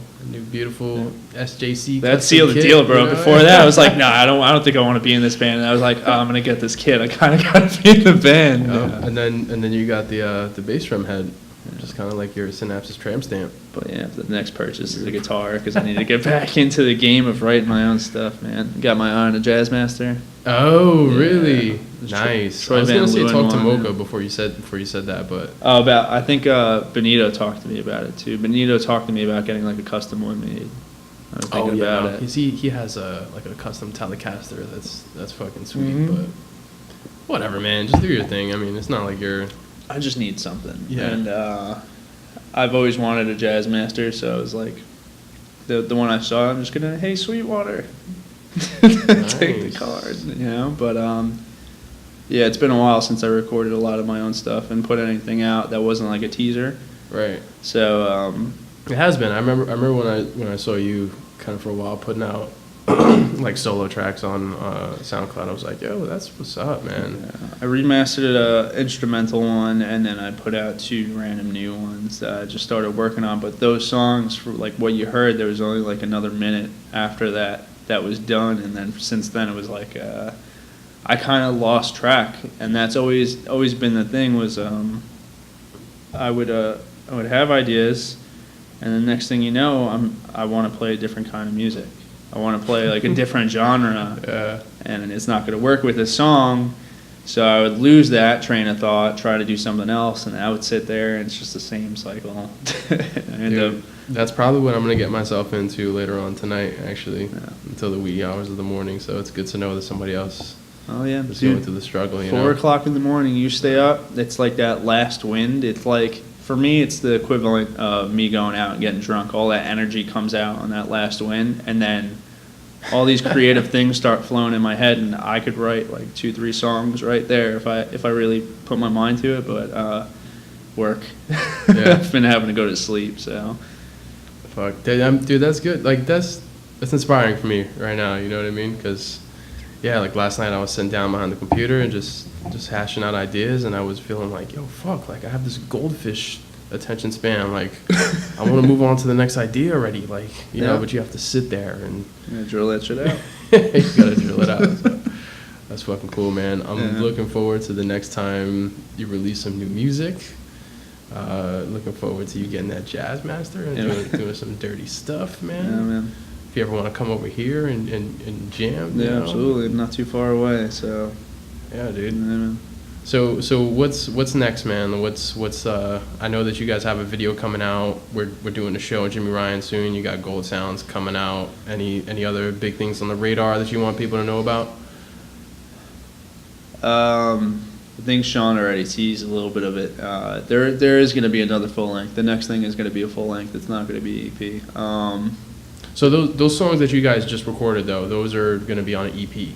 beautiful SJC. That sealed the deal, bro. Before that, I was like, I don't think I want to be in this band. And I was like, I'm gonna get this kid. I kind of got to be in the band. And then you got the bass drum head, just kind of like your Synapses tramp stamp. But yeah, the next purchase is a guitar because I need to get back into the game of writing my own stuff, man. Got my eye on a Jazzmaster. Oh, really? Nice. Troy I was gonna say Van talk to Leeuwen Mocha before you said that, but I think Benito talked to me about it too. Benito talked to me about getting like a custom one made. I was thinking about it. He has a custom Telecaster that's fucking sweet, but whatever, man. Just do your thing. I mean, it's not like you're. I just need something. Yeah. And I've always wanted a Jazzmaster, so I was like, the one I saw, I'm just gonna, hey, Sweetwater, take the card, But yeah, it's been a while since I recorded a lot of my own stuff and put anything out that wasn't like a teaser. Right. So it has been. I remember when I saw you kind of for a while putting out like solo tracks on SoundCloud. I was like, yo, that's what's up, man. Yeah. I remastered an instrumental one, and then I put out 2 random new ones that I just started working on. But those songs, for like what you heard, there was only like another minute after that was done, and then since then it was like I kind of lost track, and that's always been the thing. Was I would have ideas, and the next thing you know, I want to play a different kind of music. I want to play like a different genre, and it's not going to work with this song. So I would lose that train of thought, try to do something else, and I would sit there, and it's just the same cycle. That's probably what I'm going to get myself into later on tonight, actually, until the wee hours of the morning. So it's good to know that somebody else is going through the struggle. 4 o'clock in the morning, you stay up. It's like that last wind. It's like, for me, it's the equivalent of me going out and getting drunk. All that energy comes out on that last wind, and then all these creative things start flowing in my head, and I could write like 2-3 songs right there if I really put my mind to it. But work, I've been having to go to sleep. So, fuck, dude, that's good. Like that's inspiring for me right now. You know what I mean? Because like last night I was sitting down behind the computer and just hashing out ideas, and I was feeling like, yo, fuck, like I have this goldfish attention span. Like I want to move on to the next idea already. Like but you have to sit there and drill that shit out. You gotta drill it out. So that's fucking cool, man. I'm looking forward to the next time you release some new music. Looking forward to you getting that Jazzmaster and doing some dirty stuff, man. Yeah, man. If you ever want to come over here and jam, absolutely. I'm not too far away, so yeah, dude. Yeah, man. So what's next, man? What's I know that you guys have a video coming out. We're doing a show in Jimmy Ryan soon. You got Gold Sounds coming out. Any other big things on the radar that you want people to know about? I think Sean already teased a little bit of it. There is going to be another full length. The next thing is going to be a full length. It's not going to be EP. So those songs that you guys just recorded though, those are going to be on an EP.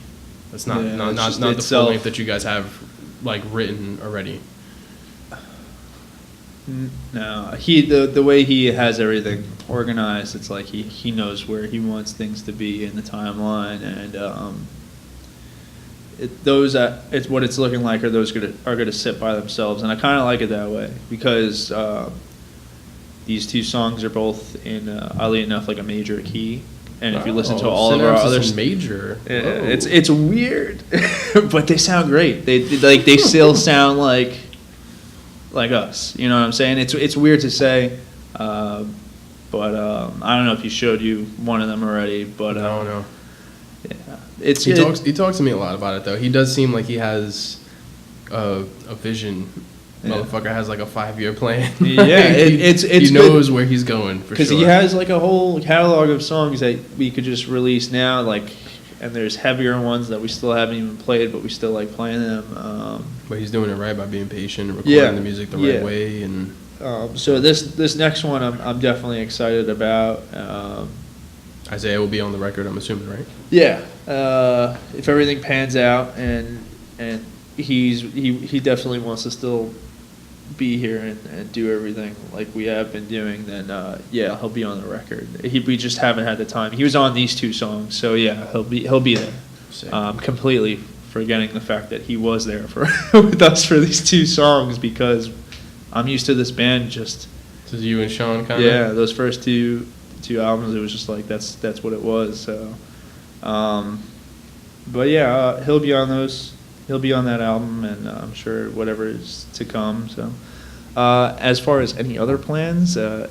That's not the full length that you guys have like written already. No, the way he has everything organized, it's like he knows where he wants things to be in the timeline, and it's what it's looking like are gonna sit by themselves, and I kind of like it that way because these 2 songs are both in oddly enough like a major key. And if you listen to all of our other major, it's weird, but they sound great. They still sound like us. You know what I'm saying? It's weird to say, But I don't know if he showed you one of them already. But No. yeah, He talks to me a lot about it though. He does seem like he has a vision. Yeah. Motherfucker has like a 5-year plan. Yeah, he knows where he's going for because sure. he has like a whole catalog of songs that we could just release now, like, and there's heavier ones that we still haven't even played, but we still like playing them. But he's doing it right by being patient and recording the music the right yeah. way. And So this next one I'm definitely excited about. Isaiah will be on the record, I'm assuming, right? Yeah, if everything pans out and he definitely wants to still be here and do everything like we have been doing, then yeah, he'll be on the record. We just haven't had the time. He was on these 2 songs, so yeah, he'll be there. Completely forgetting the fact that he was there for with us for these 2 songs, because I'm used to this band just. So you and Sean kind of. Yeah, those first two albums, it was just like that's what it was. So, but yeah, he'll be on those. He'll be on that album, and I'm sure whatever is to come. So, as far as any other plans, I'm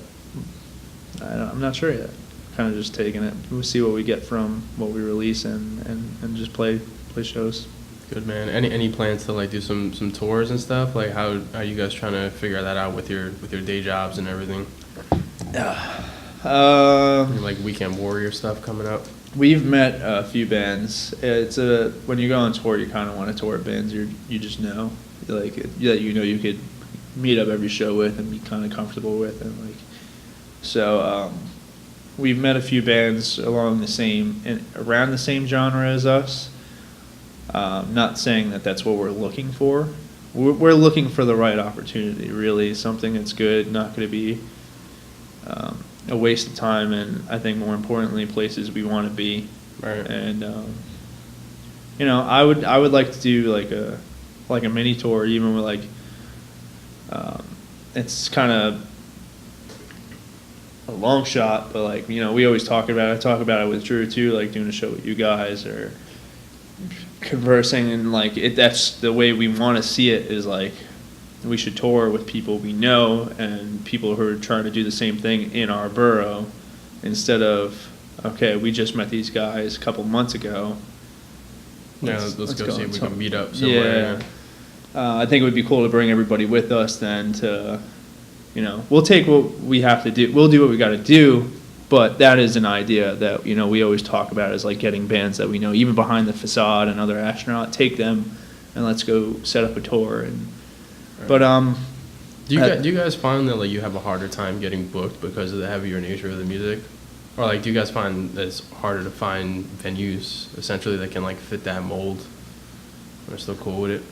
not sure yet. Kind of just taking it. We'll see what we get from what we release, and just play shows. Good, man. Any plans to like do some tours and stuff? Like how are you guys trying to figure that out with your day jobs and everything? Like Weekend Warrior stuff coming up. We've met a few bands. When you go on tour, you kind of want to tour bands you just know, like you could meet up every show with and be kind of comfortable with, and like so. We've met a few bands around the same genre as us. Not saying that that's what we're looking for. We're looking for the right opportunity, really, something that's good, not going to be a waste of time, and I think more importantly, places we want to be. Right. And I would like to do like a mini tour, even with like it's kind of a long shot, but like we always talk about it. I talk about it with Drew too, like doing a show with you guys or conversing, and like that's the way we want to see it, is like we should tour with people we know and people who are trying to do the same thing in our borough, instead of okay, we just met these guys a couple months ago. Let's go see if we can meet up somewhere. Yeah. I think it would be cool to bring everybody with us then to, we'll take what we have to do. We'll do what we got to do, but that is an idea that, we always talk about, is like getting bands that we know, even behind the facade and other astronaut, take them and let's go set up a tour. And but do you guys find that like you have a harder time getting booked because of the heavier nature of the music, or like do you guys find that it's harder to find venues essentially that can like fit that mold? Are still cool with it?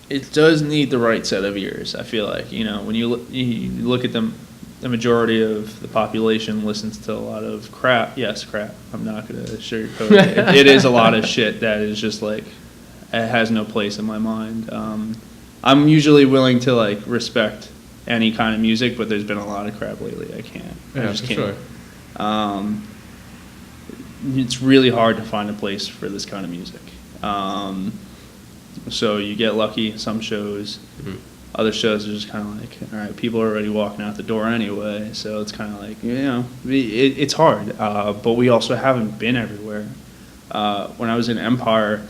It does need the right set of ears. I feel like when you look at them. The majority of the population listens to a lot of crap. Yes, crap. I'm not going to sugarcoat it. It is a lot of shit that is just like, it has no place in my mind. I'm usually willing to like respect any kind of music, but there's been a lot of crap lately. I just can't. Sure. It's really hard to find a place for this kind of music. So you get lucky some shows. Mm-hmm. Other shows are just kind of like, all right, people are already walking out the door anyway, so it's kind of like, it's hard. But we also haven't been everywhere. When I was in Empire,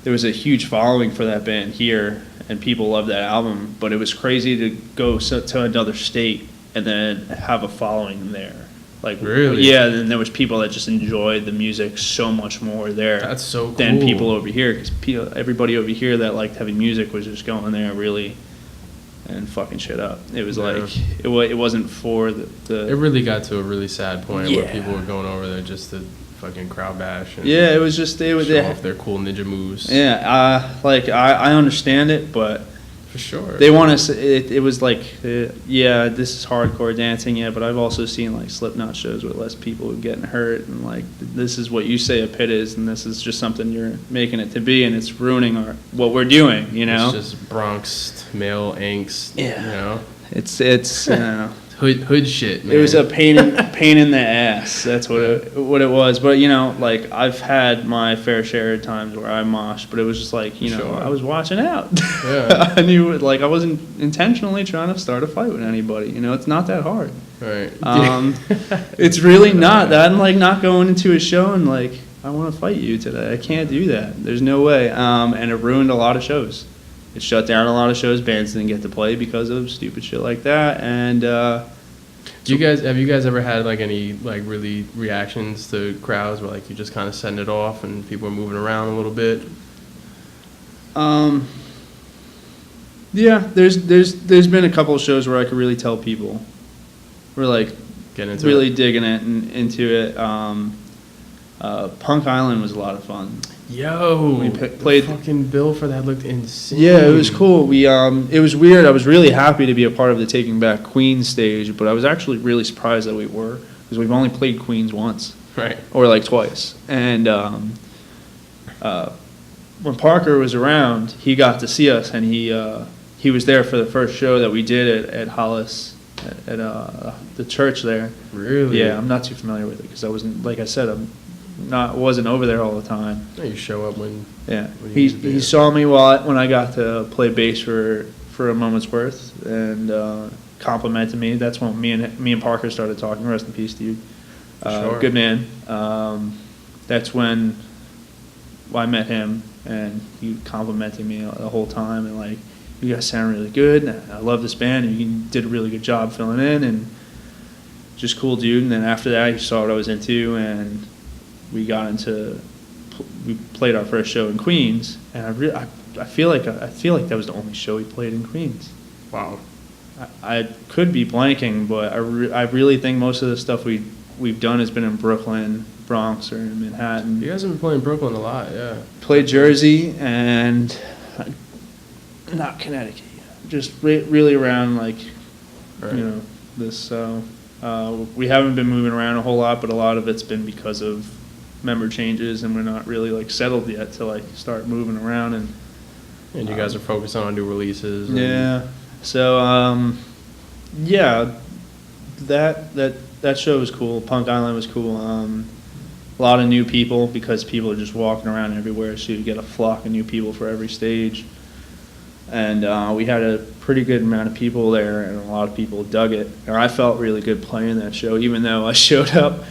there was a huge following for that band here, and people loved that album, but it was crazy to go to another state and then have a following there. Like, really? Yeah, and there was people that just enjoyed the music so much more there. That's so cool. Than people over here, because everybody over here that liked heavy music was just going there really and fucking shit up. It was like it wasn't for the. It really got to a really sad point where people were going over there just to fucking crowd bash. And it was just show off their cool ninja moves. Yeah, I understand it, but for sure they want to. It was like this is hardcore dancing, but I've also seen like Slipknot shows with less people getting hurt, and like this is what you say a pit is, and this is just something you're making it to be, and it's ruining what we're doing. It's just Bronx male angst. Yeah, it's hood shit, man. It was a pain in the ass. That's what it was. But like I've had my fair share of times where I moshed, but it was just like Sure. I was watching out. Yeah. I knew like I wasn't intentionally trying to start a fight with anybody. It's not that hard. Right. It's really not. I'm like not going into a show and like I want to fight you today. I can't do that. There's no way. And it ruined a lot of shows. It shut down a lot of shows. Bands didn't get to play because of stupid shit like that. And have you guys ever had like any like really reactions to crowds where like you just kind of send it off and people are moving around a little bit? Yeah, there's been a couple of shows where I could really tell people were like Getting into really it? digging it and into it. Punk Island was a lot of fun. Yo, We the played- fucking bill for that looked insane. Yeah, it was cool. We it was weird. I was really happy to be a part of the Taking Back Queens stage, but I was actually really surprised that we were because we've only played Queens once Right. or like twice. And when Parker was around, he got to see us, and he was there for the first show that we did at Hollis at the church there. Really? Yeah, I'm not too familiar with it because I wasn't, like I said, wasn't over there all the time. No, you show up when. Yeah, When you he do. saw me when I got to play bass for a moment's worth and complimented me. That's when me and Parker started talking. Rest in peace, dude. Sure. Good man. That's when I met him, and he complimented me the whole time, and like, you guys sound really good. And I love this band, and you did a really good job filling in, and just cool dude. And then after that, he saw what I was into, and we played our first show in Queens, and I feel like that was the only show we played in Queens. Wow. I could be blanking, but I really think most of the stuff we've done has been in Brooklyn, Bronx, or in Manhattan. You guys have been playing Brooklyn a lot, yeah. Played Jersey and not Connecticut. Just really around like Right. this. So we haven't been moving around a whole lot, but a lot of it's been because of member changes, and we're not really like settled yet to like start moving around. And you guys are focusing on new releases. And yeah. So yeah, that show was cool. Punk Island was cool. A lot of new people because people are just walking around everywhere, so you get a flock of new people for every stage. And we had a pretty good amount of people there, and a lot of people dug it. And I felt really good playing that show, even though I showed up.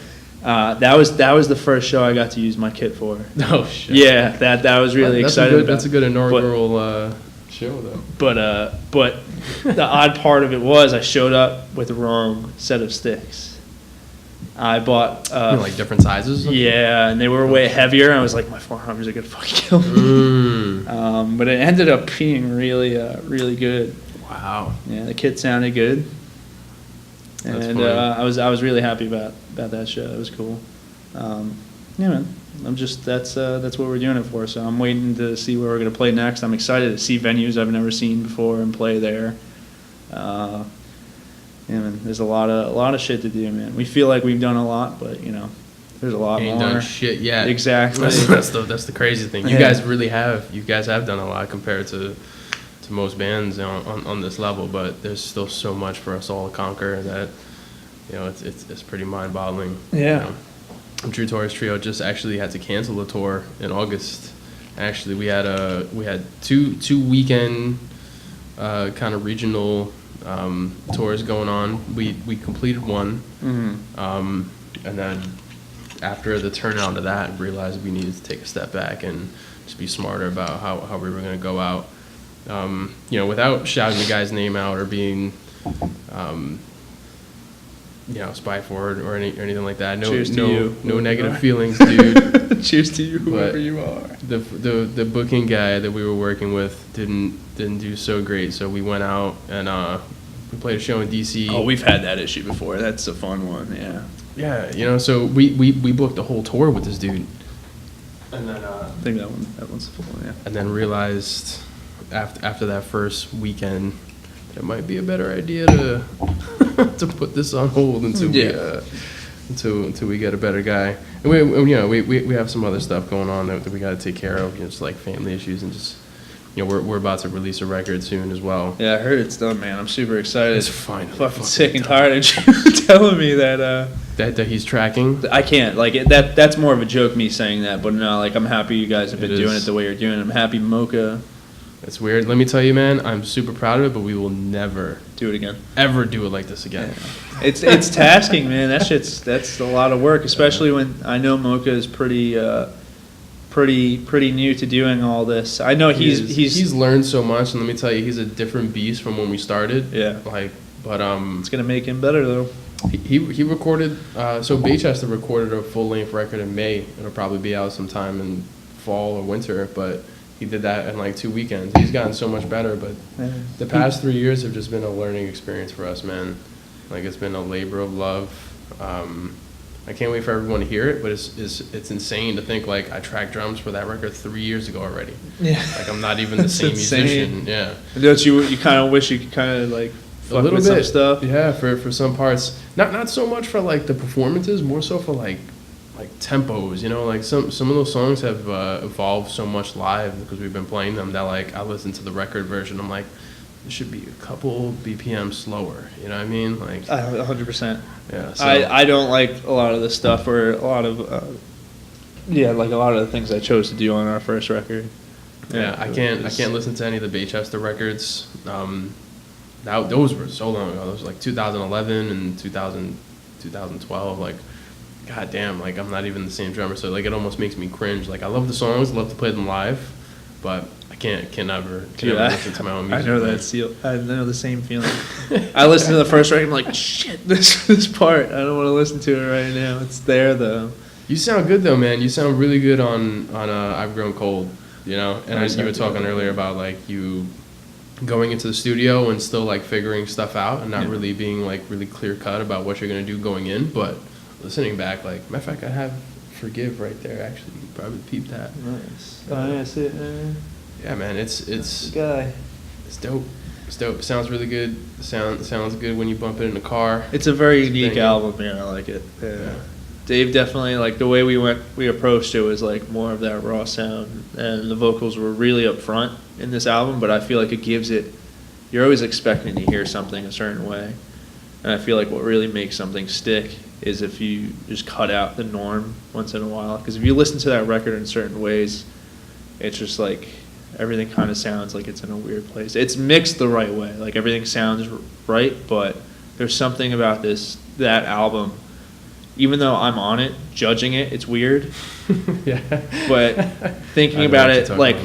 That was the first show I got to use my kit for. Oh shit. Yeah, that was really exciting. That's a good inaugural show though. But the odd part of it was I showed up with the wrong set of sticks. I bought like different sizes. yeah, and they were way heavier. I was like, my forearms are gonna fucking kill me. But it ended up being really really good. Wow. Yeah, the kit sounded good, That's and funny. I was really happy about that show. It was cool. Yeah, man. That's what we're doing it for. So I'm waiting to see where we're gonna play next. I'm excited to see venues I've never seen before and play there. Yeah, man. There's a lot of shit to do, man. We feel like we've done a lot, but there's a lot Ain't more. done shit yet. Exactly. That's the crazy thing. You Yeah. guys really have. You guys have done a lot compared to most bands on this level, but there's still so much for us all to conquer that it's pretty mind-boggling. Yeah. True Tourist Trio just actually had to cancel a tour in August. Actually, we had two weekend kind of regional tours going on. We completed one, and then after the turnout of that, realized we needed to take a step back and just be smarter about how we were going to go out. Without shouting the guy's name out or being, spiteful or anything like that. Cheers to you. No negative feelings, dude. Cheers to you, whoever But you are. The booking guy that we were working with didn't do so great, so we went out and we played a show in DC. Oh, we've had that issue before. That's a fun one. Yeah. Yeah, so we booked the whole tour with this dude, and then I think that one's a full one. Yeah. and then realized after that first weekend it might be a better idea to to put this on hold until we get a better guy. And we have some other stuff going on that we got to take care of, just like family issues and just we're about to release a record soon as well. Yeah, I heard it's done, man. I'm super excited. It's finally fucking sick and tired of you telling me that. That he's tracking. I can't that's more of a joke, me saying that, but no, like I'm happy you guys have been doing it the way you're doing it. I'm happy Mocha. It's weird. Let me tell you, man, I'm super proud of it, but we will never Do it again. ever do it like this again. Yeah. It's tasking, man. That's a lot of work, especially when I know Mocha is pretty new to doing all this. I know he's learned so much, and let me tell you, he's a different beast from when we started. Yeah. But it's gonna make him better though. He recorded. So Baychester recorded a full length record in May. It'll probably be out sometime in fall or winter, but he did that in like 2 weekends. He's gotten so much better, but the past 3 years have just been a learning experience for us, man. Like, it's been a labor of love. I can't wait for everyone to hear it, but it's insane to think, like, I tracked drums for that record 3 years ago already. Yeah. Like, I'm not even the same musician. Yeah. Don't you kind of wish you could kind of like fuck a little with bit some stuff? Yeah, for some parts. Not so much for like the performances, more so for like tempos, like some of those songs have evolved so much live because we've been playing them that like I listen to the record version, I'm like, it should be a couple BPM slower, you know what I mean? Like 100%. Yeah. So. I don't like a lot of the stuff or a lot of like a lot of the things I chose to do on our first record. Yeah, I can't listen to any of the Baychester records. Those were so long ago. Those were like 2011 and 2012. Like, goddamn, like I'm not even the same drummer. So like it almost makes me cringe. Like I love the songs, love to play them live, but I can't never listen to my own music. I know the same feeling. I listen to the first record, I'm like, shit, this part, I don't want to listen to it right now. It's there though. You sound good though, man. You sound really good on I've Grown Cold. And you were talking earlier about like you going into the studio and still like figuring stuff out and not really being like really clear cut about what you're gonna do going in, but listening back, like matter of fact, I have Forgive right there. Actually, you probably peeped that. Nice. Oh yeah, see it. Yeah, man, it's guy. It's dope. It's dope. It sounds really good. Sounds good when you bump it in the car. It's a very unique album, man. I like it. Yeah. Dave definitely, like the way we approached it was like more of that raw sound, and the vocals were really up front in this album, but I feel like it gives it, you're always expecting to hear something a certain way, and I feel like what really makes something stick is if you just cut out the norm once in a while, because if you listen to that record in certain ways, it's just like everything kind of sounds like it's in a weird place. It's mixed the right way, like everything sounds right, but there's something about that album, even though I'm on it, judging it, it's weird. Yeah. But thinking about it, like,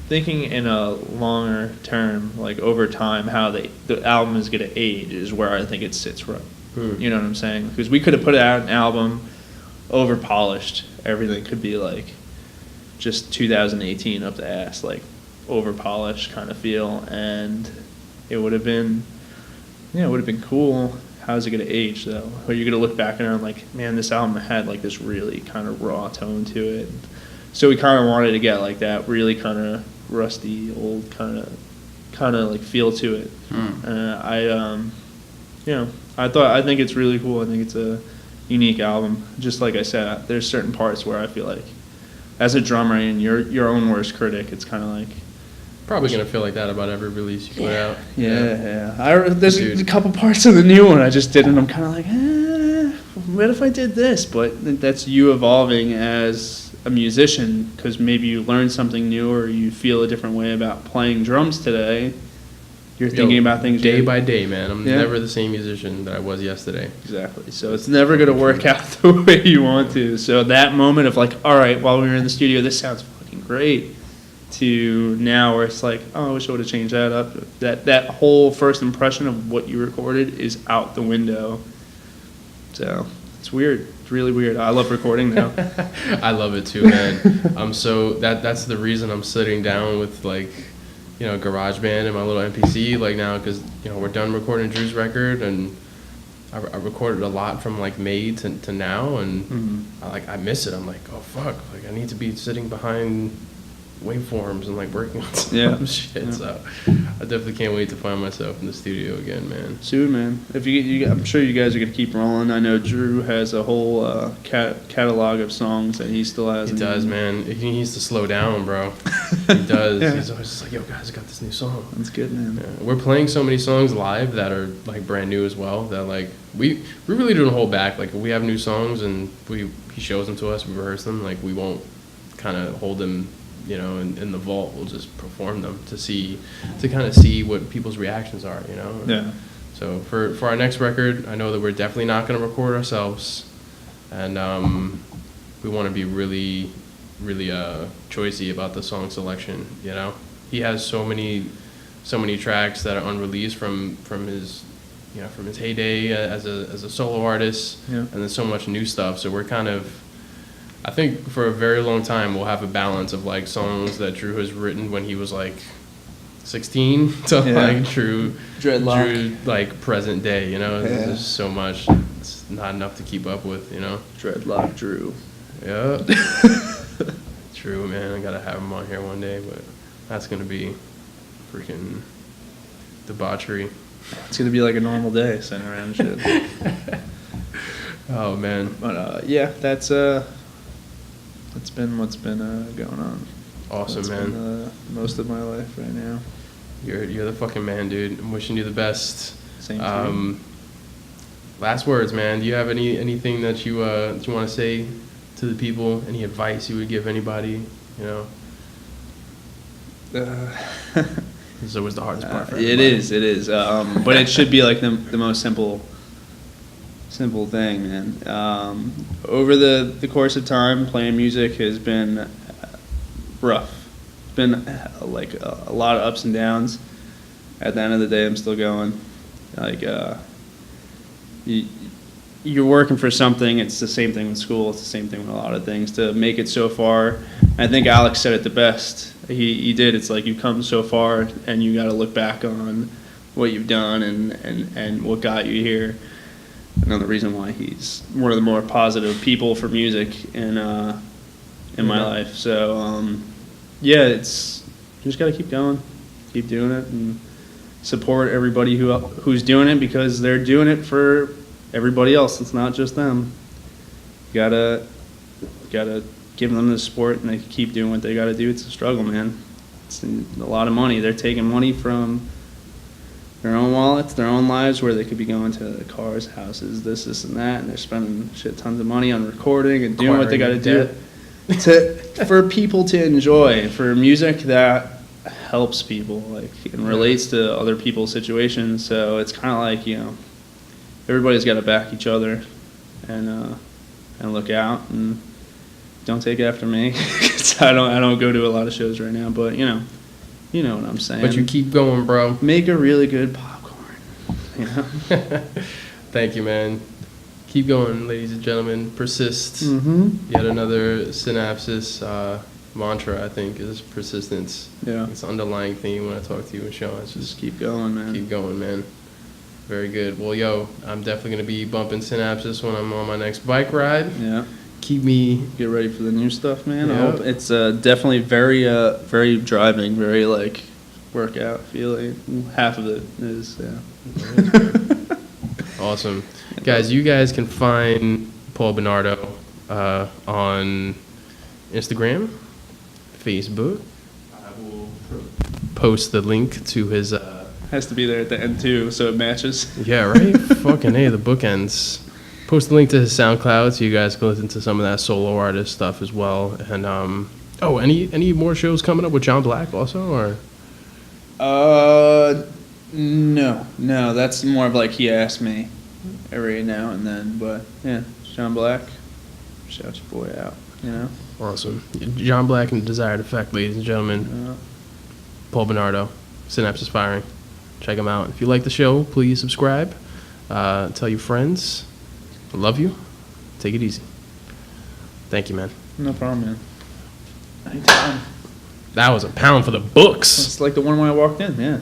thinking in a longer term, like over time, how the album is going to age is where I think it sits right. You know what I'm saying? Because we could have put out an album over polished. Everything could be like just 2018 up the ass, like over polished kind of feel, and it would have been, it would have been cool. How's it going to age, though? Are you going to look back and like, man, this album had like this really kind of raw tone to it. So we kind of wanted to get like that really kind of rusty, old kind of like feel to it. I think it's really cool. I think it's a unique album. Just like I said, there's certain parts where I feel like, as a drummer and you're your own worst critic, it's kind of like, probably gonna feel like that about every release you put out. Yeah. There's a couple parts of the new one I just did, and I'm kind of like, what if I did this? But that's you evolving as a musician, because maybe you learn something new or you feel a different way about playing drums today. You're thinking about things day by day, man. I'm never the same musician that I was yesterday. Exactly. So it's never gonna work out the way you want to. So that moment of like, all right, while we were in the studio, this sounds fucking great, to now where it's like, oh, I wish I would have changed that up. That whole first impression of what you recorded is out the window. So it's weird. It's really weird. I love recording now. I love it too, man. So that's the reason I'm sitting down with like, GarageBand and my little MPC like now, because we're done recording Drew's record, and I recorded a lot from like May to now, and I miss it. I'm like, oh fuck, like I need to be sitting behind waveforms and like working on some Yeah. shit. Yeah. So I definitely can't wait to find myself in the studio again, man. Soon, man. If I'm sure you guys are gonna keep rolling. I know Drew has a whole catalog of songs that he still has. He does, man. He needs to slow down, bro. He does. Yeah. He's always just like, yo, guys, I got this new song. That's good, man. Yeah. We're playing so many songs live that are like brand new as well. That like we really don't hold back. Like if we have new songs and he shows them to us, we rehearse them. Like we won't kind of hold them, you know, in the vault. We'll just perform them to kind of see what people's reactions are, you know. Yeah. So for our next record, I know that we're definitely not going to record ourselves, and we want to be really choicey about the song selection. You know, he has so many tracks that are unreleased from his heyday as a solo artist, Yeah. and then so much new stuff. So we're kind of, I think for a very long time we'll have a balance of like songs that Drew has written when he was like 16 to Yeah. like Drew like present day, you know. Yeah. There's so much, it's not enough to keep up with, you know. Dreadlock Drew. Yeah. True, man. I gotta have him on here one day, but that's gonna be freaking debauchery. It's gonna be like a normal day sitting around and shit. Oh man. But yeah, that's been what's been going on. Awesome, That's man. been, most of my life right now. You're the fucking man, dude. I'm wishing you the best. Same to you. Last words, man. Do you have anything that you want to say to the people? Any advice you would give anybody? You know, this is always the hardest part for It everybody. is. But it should be like the most simple thing, man. Over the course of time, playing music has been rough. It's been like a lot of ups and downs. At the end of the day, I'm still going. Like you're working for something. It's the same thing with school. It's the same thing with a lot of things. To make it so far, I think Alex said it the best. He did. It's like you've come so far, and you got to look back on what you've done and what got you here. Another reason why he's one of the more positive people for music in my life. So yeah, it's you just got to keep going, keep doing it, and support everybody who's doing it, because they're doing it for everybody else. It's not just them. You gotta give them the support, and they keep doing what they gotta do. It's a struggle, man. It's a lot of money. They're taking money from their own wallets, their own lives, where they could be going to cars, houses, this, and that, and they're spending shit tons of money on recording and doing what they gotta do for people to enjoy, for music that helps people, like, and relates to other people's situations. So it's kind of like, you know, everybody's got to back each other and look out, and don't take after me. 'Cause I don't go to a lot of shows right now, but you know what I'm saying. But you keep going, bro. Make a really good popcorn, you know. Thank you, man. Keep going, ladies and gentlemen. Persist. Mm-hmm. Yet another Synapses mantra, I think, is persistence. Yeah. It's an underlying theme when I talk to you and Sean. It's Just keep going, man. keep going, man. Very good. Well, yo, I'm definitely going to be bumping Synapses when I'm on my next bike ride. Yeah. Keep me... Get ready for the new stuff, man. I Yeah. hope it's definitely very driving, very like workout feeling. Half of it is, yeah. Awesome. Guys, you guys can find Paul Bennardo on Instagram, Facebook. I will post the link to his... Has to be there at the end too, so it matches. Yeah, right? Fucking A, the bookends. Post the link to his SoundCloud so you guys can listen to some of that solo artist stuff as well. And, any more shows coming up with John Black also, or? No, that's more of like he asked me every now and then, but yeah, John Black, shout your boy out, you know. Awesome. John Black and Desired Effect, ladies and gentlemen. Paul Bennardo, Synapses Firing. Check him out. If you like the show, please subscribe. Tell your friends. I love you. Take it easy. Thank you, man. No problem, man. Anytime. That was a pound for the books. It's like the one when I walked in, yeah.